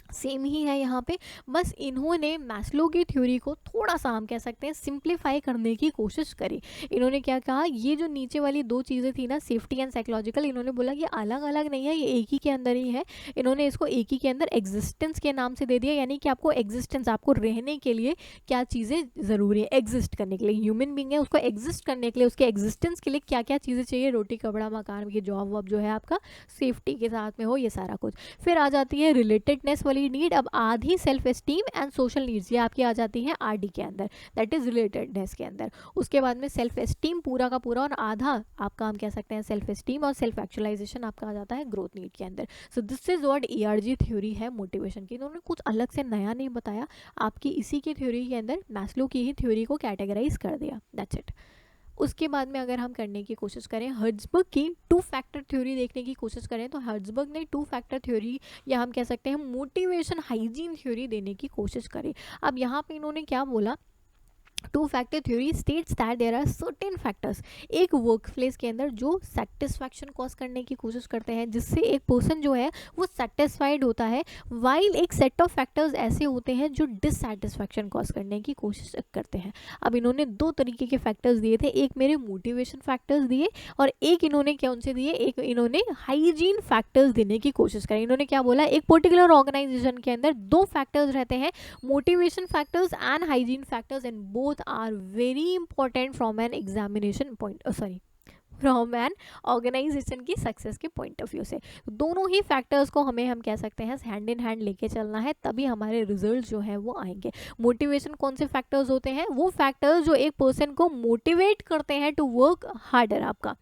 सेम ही है यहाँ पे, बस इन्होंने मैस्लो की थ्योरी को थोड़ा सा हम कह सकते हैं सिंप्लीफाई करने की कोशिश करी। इन्होंने क्या कहा, ये जो नीचे वाली दो चीज़ें थी ना, सेफ्टी एंड साइकोलॉजिकल, इन्होंने बोला कि अलग अलग नहीं है, ये एक ही के अंदर ही है। इन्होंने इसको एक ही के अंदर एग्जिस्टेंस के नाम से दे दिया, यानी कि आपको एग्जिस्टेंस, आपको रहने के लिए क्या चीज़ें ज़रूरी है, एग्जिस्ट करने के लिए, ह्यूमन बींग है उसको एग्जिस्ट करने के लिए, उसके एग्जिस्टेंस के लिए क्या क्या चीज़ें चाहिए, रोटी कपड़ा मकान, ये जॉब वॉब जो है आपका सेफ्टी के साथ में हो, ये सारा कुछ। फिर आ जाती है रिलेटेडनेस वाली नीड, अब आधी self esteem and social needs, ये आपकी आ जाती है आरडी के अंदर, दैट इज रिलेटेडनेस के अंदर। उसके बाद में सेल्फ एस्टीम पूरा का पूरा, और आधा आपका हम कह सकते हैं सेल्फ एस्टीम और सेल्फ एक्चुअलाइजेशन आपका आ जाता है ग्रोथ नीड के अंदर। सो this is what ERG theory है मोटिवेशन की। इन्होंने कुछ अलग से नया नहीं बताया, आपकी इसी की थ्योरी के अंदर मैस्लो की ही थ्योरी को कैटेगराइज कर दिया, दैट्स इट। उसके बाद में अगर हम करने की कोशिश करें हर्ट्जबर्ग की 2 फैक्टर थ्योरी देखने की कोशिश करें, तो हर्ट्जबर्ग ने 2 फैक्टर थ्योरी या हम कह सकते हैं मोटिवेशन हाइजीन थ्योरी देने की कोशिश करी। अब यहाँ पे इन्होंने क्या बोला two factor theory states that there are certain factors, एक वर्क प्लेस के अंदर जो सेटिस्फैक्शन कॉज करने की कोशिश करते हैं, जिससे एक पर्सन जो है वो सेटिस्फाइड होता है, वाइल एक सेट ऑफ फैक्टर्स ऐसे होते हैं जो डिससेटिस्फैक्शन कॉज करने की कोशिश करते हैं। अब इन्होंने दो तरीके के फैक्टर्स दिए थे, एक मेरे मोटिवेशन फैक्टर्स दिए और एक इन्होंने क्या उनसे दिए, एक इन्होंने हाइजीन फैक्टर्स देने की कोशिश करी। इन्होंने क्या बोला, एक पर्टिकुलर ऑर्गेनाइजेशन के अंदर दो फैक्टर्स रहते हैं, motivation factors and hygiene factors, and both are very important from an examination point, from an organisation की सक्सेस के पॉइंट ऑफ व्यू से। दोनों ही फैक्टर्स को हम कह सकते हैं हैंड इन हैंड लेके चलना है, तभी हमारे रिजल्ट जो है वो आएंगे। मोटिवेशन कौन से फैक्टर्स होते हैं, वो फैक्टर्स जो एक पर्सन को मोटिवेट करते हैं टू वर्क हार्डर आपका।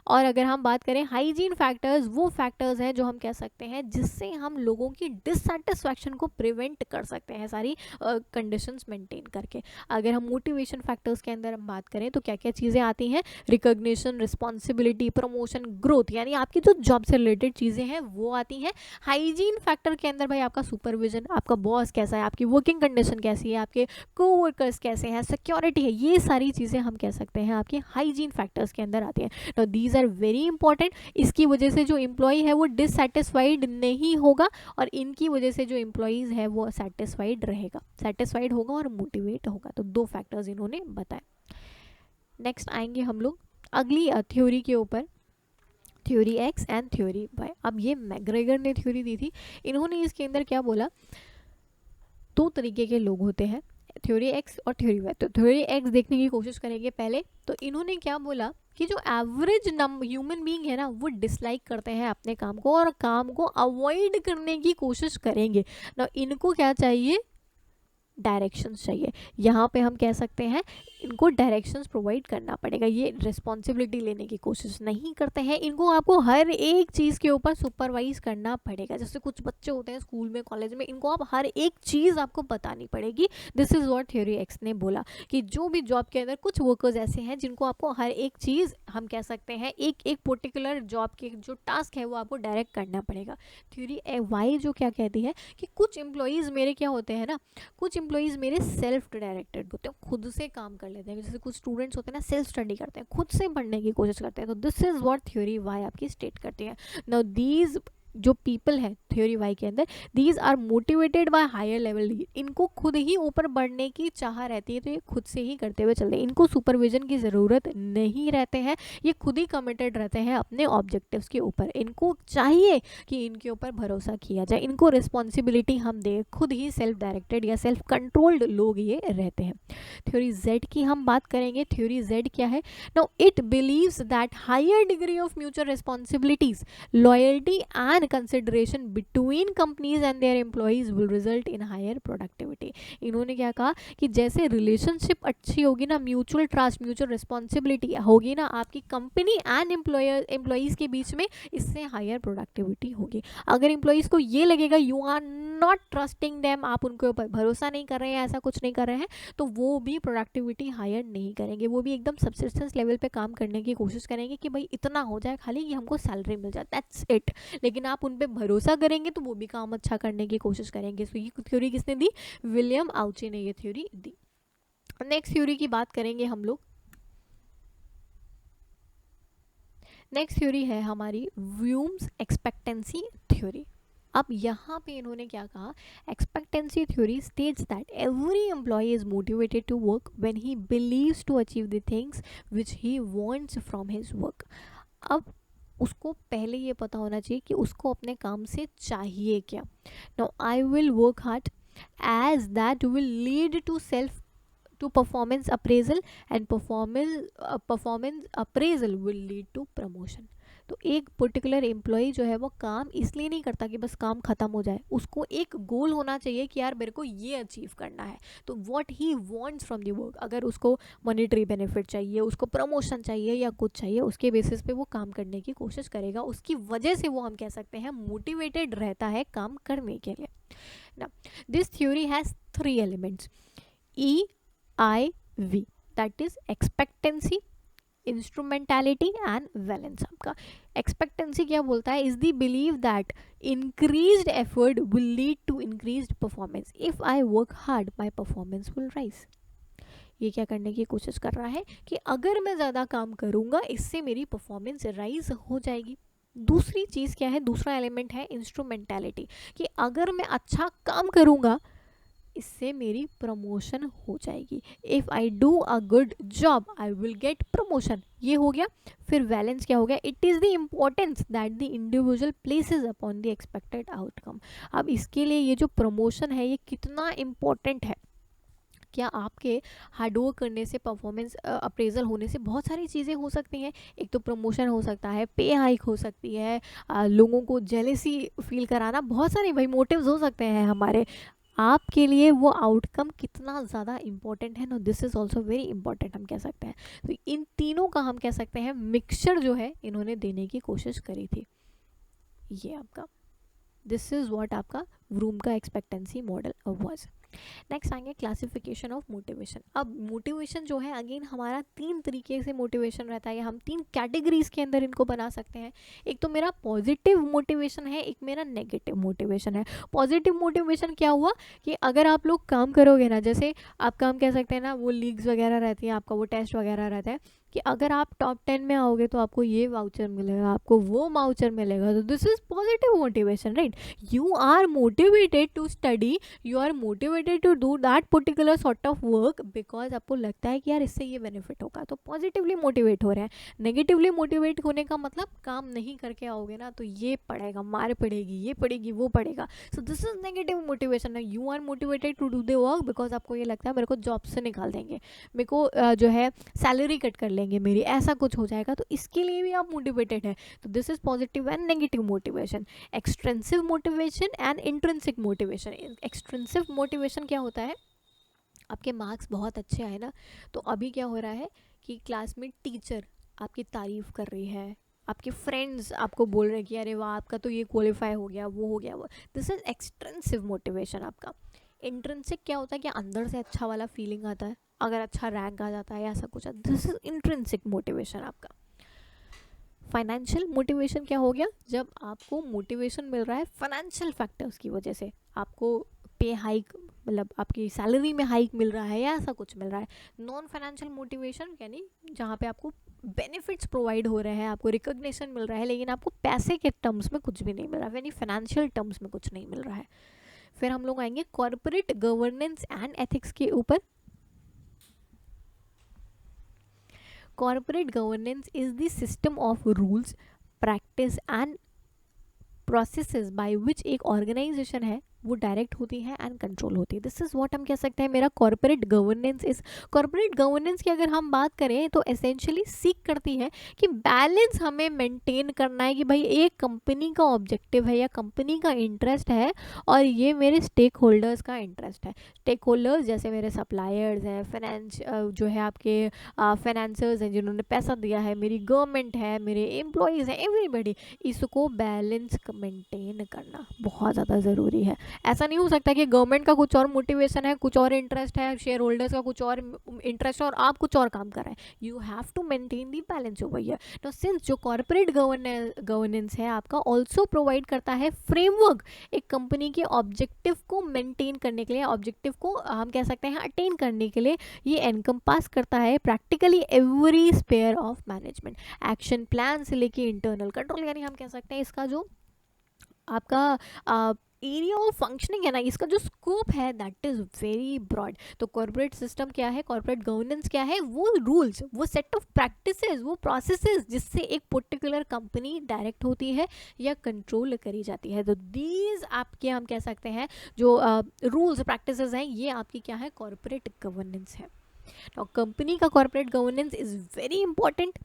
और अगर हम बात करें हाइजीन फैक्टर्स, वो फैक्टर्स हैं जो हम कह सकते हैं जिससे हम लोगों की डिससेटिस्फैक्शन को प्रिवेंट कर सकते हैं सारी कंडीशंस मेंटेन करके। अगर हम मोटिवेशन फैक्टर्स के अंदर हम बात करें तो क्या क्या चीज़ें आती हैं, रिकॉग्निशन, रिस्पॉन्सिबिलिटी, प्रमोशन, ग्रोथ, यानी आपकी जो जॉब से रिलेटेड चीज़ें हैं वो आती हैं। हाइजीन फैक्टर के अंदर भाई आपका सुपरविजन, आपका बॉस कैसा है, आपकी वर्किंग कंडीशन कैसी है, आपके कोवर्कर्स कैसे हैं, सिक्योरिटी है, ये सारी चीज़ें हम कह सकते हैं आपके हाइजीन फैक्टर्स के अंदर आती हैं। तो दीज आर वेरी इंपॉर्टेंट। इसकी वजह से जो एम्प्लॉय है वो डिससेटिस्फाइड नहीं होगा और इनकी वजह से जो एम्प्लॉयज़ है वो सेटिस्फाइड रहेगा, सेटिस्फाइड होगा और मोटिवेट होगा। तो दो फैक्टर्स इन्होंने बताए। नेक्स्ट आएंगे हम लोग अगली थ्योरी के ऊपर, theory X and theory Y. अब ये मैकग्रेगर ने थ्योरी दी थी। इन्होंने इसके अंदर क्या बोला, दो तरीके के लोग होते हैं, थ्योरी एक्स और थ्योरी वाई। तो थ्योरी एक्स देखने की कोशिश करेंगे पहले। तो इन्होंने क्या बोला कि जो एवरेज ह्यूमन बीइंग है ना, वो डिसलाइक करते हैं अपने काम को और काम को अवॉइड करने की कोशिश करेंगे ना। इनको क्या चाहिए, डायरेक्शंस चाहिए। यहाँ पे हम कह सकते हैं इनको डायरेक्शंस प्रोवाइड करना पड़ेगा। ये रिस्पॉन्सिबिलिटी लेने की कोशिश नहीं करते हैं, इनको आपको हर एक चीज़ के ऊपर सुपरवाइज करना पड़ेगा। जैसे कुछ बच्चे होते हैं स्कूल में, कॉलेज में, इनको आप हर एक चीज़ आपको बतानी पड़ेगी। This is what theory x ने बोला कि जो भी जॉब के अंदर कुछ वर्कर्स ऐसे हैं जिनको आपको हर एक चीज़, हम कह सकते हैं एक एक पर्टिकुलर जॉब के जो टास्क है वो आपको डायरेक्ट करना पड़ेगा। थ्योरी वाई जो क्या कहती है कि कुछ एम्प्लॉयज़ मेरे क्या होते हैं ना, कुछ एम्प्लॉयज़ मेरे सेल्फ डायरेक्टेड होते हैं, खुद से काम कर लेते हैं। जैसे कुछ स्टूडेंट्स होते हैं ना, सेल्फ स्टडी करते हैं, खुद से पढ़ने की कोशिश करते हैं। तो this is what theory Y आपकी स्टेट करती है। नाउ दीज जो पीपल है थ्योरी वाई के अंदर, these are motivated by higher level lead, इनको खुद ही ऊपर बढ़ने की चाह रहती है, तो ये खुद से ही करते हुए चलते हैं, इनको सुपरविजन की ज़रूरत नहीं रहते हैं, ये खुद ही कमिटेड रहते हैं अपने ऑब्जेक्टिव्स के ऊपर। इनको चाहिए कि इनके ऊपर भरोसा किया जाए, इनको रिस्पॉन्सिबिलिटी हम दें, खुद ही सेल्फ डायरेक्टेड या सेल्फ कंट्रोल्ड लोग ये रहते हैं। थ्योरी जेड की हम बात करेंगे। थ्योरी जेड क्या है, now it believes that higher degree of mutual responsibilities, loyalty and consideration between companies and their employees will result in higher productivity. इन्होंने क्या कहा कि जैसे रिलेशनशिप अच्छी होगी ना, म्यूचुअल ट्रस्ट, म्यूचुअल रिस्पॉन्सिबिलिटी होगी ना आपकी कंपनी एंड एम्प्लॉयज के बीच में, इससे हायर प्रोडक्टिविटी होगी। अगर एम्प्लॉयज को ये लगेगा you are not trusting them, आप उनके ऊपर भरोसा नहीं कर रहे हैं, ऐसा कुछ नहीं कर रहे हैं, तो वो भी प्रोडक्टिविटी हायर नहीं करेंगे, वो भी एकदम सब्सिस्टेंस लेवल पे काम करने की कोशिश करेंगे कि भाई इतना हो जाए खाली कि हमको सैलरी मिल जाए, दैट्स इट। लेकिन आप उन पे भरोसा करेंगे तो वो भी काम अच्छा करने की कोशिश करेंगे। सो ये थ्योरी किसने दी, विलियम आउची ने ये थ्योरी दी। नेक्स्ट थ्योरी की बात करेंगे हम लोग। नेक्स्ट थ्योरी है हमारी व्यूम्स एक्सपेक्टेंसी थ्योरी। अब यहाँ पे इन्होंने क्या कहा, expectancy theory states that every employee is motivated to work when he believes to achieve the things which he wants from his work. अब उसको पहले ये पता होना चाहिए कि उसको अपने काम से चाहिए क्या। Now I will work hard as that will lead to performance appraisal and performance appraisal will lead to promotion। तो एक पर्टिकुलर एम्प्लॉय जो है वो काम इसलिए नहीं करता कि बस काम खत्म हो जाए, उसको एक गोल होना चाहिए कि यार मेरे को ये अचीव करना है। तो what he wants from the work, अगर उसको मॉनेटरी बेनिफिट चाहिए, उसको प्रमोशन चाहिए या कुछ चाहिए, उसके बेसिस पे वो काम करने की कोशिश करेगा, उसकी वजह से वो हम कह सकते हैं मोटिवेटेड रहता है काम करने के लिए। ना this theory has 3 elements, EIV, that is expectancy, instrumentality and valence. आपका एक्सपेक्टेंसी क्या बोलता है, is the believe that increased effort will lead to increased performance, if I work hard my performance will rise. ये क्या करने की कोशिश कर रहा है कि अगर मैं ज़्यादा काम करूँगा इससे मेरी परफॉर्मेंस राइज हो जाएगी। दूसरी चीज़ क्या है, दूसरा एलिमेंट है इंस्ट्रूमेंटैलिटी, कि अगर मैं अच्छा काम करूँगा इससे मेरी प्रमोशन हो जाएगी। If I do a good job I will get promotion, ये हो गया। फिर वैलेंस क्या हो गया, it is the importance that the individual places upon the expected outcome. अब इसके लिए ये जो प्रमोशन है ये कितना इम्पोर्टेंट है। क्या आपके हार्डवर्क करने से, परफॉर्मेंस अप्रेजल होने से बहुत सारी चीज़ें हो सकती हैं। एक तो प्रमोशन हो सकता है, पे हाइक हो सकती है, लोगों को जेलेसी फील कराना, बहुत सारे भाई मोटिव्स हो सकते हैं हमारे। आपके लिए वो आउटकम कितना ज़्यादा इम्पोर्टेंट है ना, this is also very important हम कह सकते हैं। तो इन तीनों का हम कह सकते हैं मिक्सचर जो है इन्होंने देने की कोशिश करी थी। ये आपका दिस इज़ व्हाट आपका व्रूम का एक्सपेक्टेंसी मॉडल वाज। नेक्स्ट आएंगे क्लासिफिकेशन ऑफ मोटिवेशन। अब मोटिवेशन जो है अगेन हमारा 3 तरीके से मोटिवेशन रहता है, या हम 3 कैटेगरीज के अंदर इनको बना सकते हैं। एक तो मेरा पॉजिटिव मोटिवेशन है, एक मेरा नेगेटिव मोटिवेशन है। पॉजिटिव मोटिवेशन क्या हुआ कि अगर आप लोग काम करोगे ना, जैसे आप काम कह सकते हैं ना, वो लीग्स वगैरह रहती हैं, आपका वो टेस्ट वगैरह रहता है कि अगर आप टॉप 10 में आओगे तो आपको ये वाउचर मिलेगा, आपको वो वाउचर मिलेगा। तो this is positive motivation, right. You are motivated to study, you are motivated to do that particular sort of work because आपको लगता है कि यार इससे ये बेनिफिट होगा, तो पॉजिटिवली मोटिवेट हो रहे हैं। नेगेटिवली मोटिवेट होने का मतलब काम नहीं करके आओगे ना तो ये पड़ेगा, मार पड़ेगी, ये पड़ेगी, वो पड़ेगा। So this is negative motivation. You are motivated to do the work because आपको ये लगता है मेरे को जॉब से निकाल देंगे, मेरे को जो है सैलरी कट कर लेंगे मेरी, ऐसा कुछ हो जाएगा, तो इसके लिए भी आप मोटिवेटेड है। तो this is positive and negative motivation. Extrinsic motivation and intrinsic motivation. Extrinsic motivation क्या होता है, आपके मार्क्स बहुत अच्छे आए ना, तो अभी क्या हो रहा है कि क्लास में टीचर आपकी तारीफ कर रही है, आपके फ्रेंड्स आपको बोल रहे हैं कि अरे वाह आपका तो ये क्वालिफाई हो गया, वो हो गया, वो। दिस इज एक्सट्रिंसिक मोटिवेशन आपका। इंट्रिंसिक क्या होता है कि अंदर से अच्छा वाला फीलिंग आता है, अगर अच्छा रैंक आ जाता है ऐसा कुछ। दिस इज इंट्रिंसिक मोटिवेशन आपका। फाइनेंशियल मोटिवेशन क्या हो गया, जब आपको मोटिवेशन मिल रहा है फाइनेंशियल फैक्टर्स की वजह से, आपको पे हाइक मतलब आपकी सैलरी में हाइक मिल रहा है या ऐसा कुछ मिल रहा है। नॉन फाइनेंशियल मोटिवेशन यानी जहाँ पे आपको बेनिफिट्स प्रोवाइड हो रहे हैं, आपको रिकॉग्निशन मिल रहा है, लेकिन आपको पैसे के टर्म्स में कुछ भी नहीं मिल रहा है, यानी फाइनेंशियल टर्म्स में कुछ नहीं मिल रहा है। फिर हम लोग आएंगे कॉर्पोरेट गवर्नेंस एंड एथिक्स के ऊपर। Corporate governance is the system of rules, practice and processes by which एक ऑर्गेनाइजेशन है वो डायरेक्ट होती है एंड कंट्रोल होती है। दिस इज व्हाट हम कह सकते हैं मेरा corporate governance is. Corporate governance की अगर हम बात करें तो एसेंशियली सीख करती है कि बैलेंस हमें मेंटेन करना है, कि भाई एक कंपनी का ऑब्जेक्टिव है या कंपनी का इंटरेस्ट है और ये मेरे स्टेक होल्डर्स का इंटरेस्ट है। स्टेक होल्डर्स जैसे मेरे सप्लायर्स हैं, फाइनेंस जो है आपके फाइनेंसर्स हैं जिन्होंने पैसा दिया है, मेरी गवर्नमेंट है, मेरे एम्प्लॉयज़ हैं, एवरीबडी। इसको बैलेंस मेंटेन करना बहुत ज़्यादा ज़रूरी है। ऐसा नहीं हो सकता कि गवर्नमेंट का कुछ और मोटिवेशन है, कुछ और इंटरेस्ट है, शेयर होल्डर्स का कुछ और इंटरेस्ट है और आप कुछ और काम कर रहे हैं। You have to maintain the balance over here. तो सिंस जो कॉर्पोरेट गवर्नेंस है आपका ऑल्सो प्रोवाइड करता है फ्रेमवर्क एक कंपनी के ऑब्जेक्टिव को मेंटेन करने के लिए, ऑब्जेक्टिव को हम कह सकते हैं अटेन करने के लिए। ये एनकम्पास करता है practically every sphere of management, action plan से लेके इंटरनल कंट्रोल, यानी हम कह सकते हैं इसका जो आपका एरिया ऑफ फंक्शनिंग है ना, इसका जो स्कोप है दैट इज़ वेरी ब्रॉड। तो कॉर्पोरेट सिस्टम क्या है, कॉर्पोरेट गवर्नेंस क्या है, वो रूल्स, वो सेट ऑफ प्रैक्टिसेस, वो प्रोसेसेस जिससे एक पर्टिकुलर कंपनी डायरेक्ट होती है या कंट्रोल करी जाती है। तो दीज आपके हम कह सकते हैं जो रूल्स प्रैक्टिसेस हैं, ये आपकी क्या है, कॉर्पोरेट गवर्नेंस है। तो कंपनी का corporate governance is very important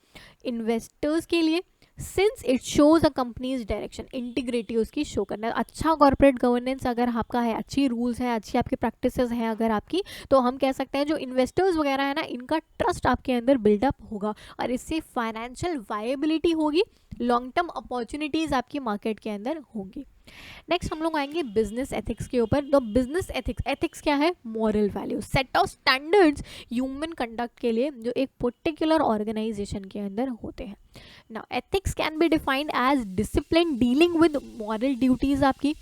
investors के लिए, since it shows a companies direction, integrity उसकी शो करना है। अच्छा कॉर्पोरेट गवर्नेंस अगर आपका है, अच्छी रूल्स हैं, अच्छी आपकी प्रैक्टिसेस हैं अगर आपकी, तो हम कह सकते हैं जो इन्वेस्टर्स वगैरह है ना, इनका ट्रस्ट आपके अंदर बिल्डअप होगा और इससे फाइनेंशियल वायबिलिटी होगी, लॉन्ग टर्म अपॉर्चुनिटीज़ आपकी मार्केट के अंदर होंगी। नेक्स्ट हम लोग आएंगे बिजनेस एथिक्स के ऊपर। तो बिजनेस एथिक्स, एथिक्स क्या है, moral values, set of standards human conduct के लिए जो एक पर्टिकुलर ऑर्गेनाइजेशन के अंदर होते हैं। Now ethics can be defined as discipline dealing with moral duties आपकी,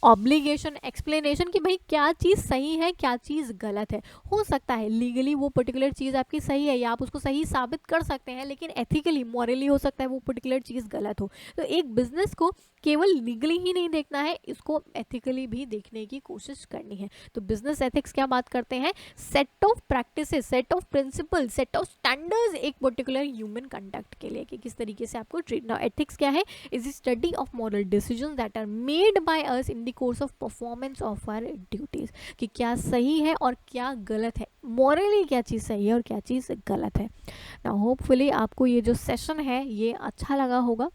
ऑब्लिगेशन, एक्सप्लेनेशन कि भाई क्या चीज़ सही है, क्या चीज़ गलत है। हो सकता है लीगली वो पर्टिकुलर चीज़ आपकी सही है या आप उसको सही साबित कर सकते हैं, लेकिन एथिकली, मॉरली हो सकता है वो पर्टिकुलर चीज़ गलत हो। तो एक बिजनेस को केवल लीगली ही नहीं देखना है, इसको एथिकली भी देखने की कोशिश करनी है। तो बिजनेस एथिक्स क्या बात करते हैं? Set of practices, set of principle, set of standards एक पर्टिकुलर ह्यूमन कंडक्ट के लिए कि किस तरीके से आपको ट्रीट। नाउ एथिक्स क्या है? Is the study of moral decisions that are made by us in the course of performance of our duties, कि क्या सही है और क्या गलत है, मॉरली क्या चीज़ सही है और क्या चीज़ गलत है। नाउ होपफुली आपको ये जो सेशन है ये अच्छा लगा होगा।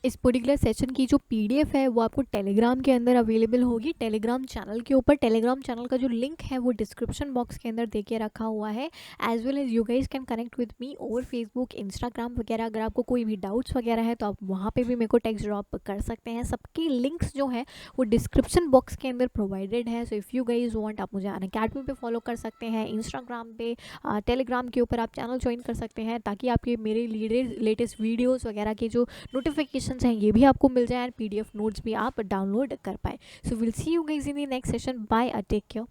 इस पर्टिकुलर सेशन की जो पीडीएफ है वो आपको टेलीग्राम के अंदर अवेलेबल होगी, टेलीग्राम चैनल के ऊपर। टेलीग्राम चैनल का जो लिंक है वो डिस्क्रिप्शन बॉक्स के अंदर देके रखा हुआ है। As well as you guys can connect with me over Facebook, Instagram वगैरह। अगर आपको कोई भी डाउट्स वगैरह है तो आप वहाँ पे भी मेरे को टेक्स्ट ड्रॉप कर सकते हैं। सबकी लिंक्स जो है वो डिस्क्रिप्शन बॉक्स के अंदर प्रोवाइडेड है। So if you guys want, आप मुझे अनअकैडमी पे फॉलो कर सकते हैं, इंस्टाग्राम पे, टेलीग्राम के ऊपर आप चैनल ज्वाइन कर सकते हैं, ताकि आपके मेरे लेटेस्ट वीडियोज़ वगैरह के जो नोटिफिकेशन हैं ये भी आपको मिल जाए, एंड पीडीएफ नोट्स भी आप डाउनलोड कर पाए। So will see you guys in the next session. Bye, take care.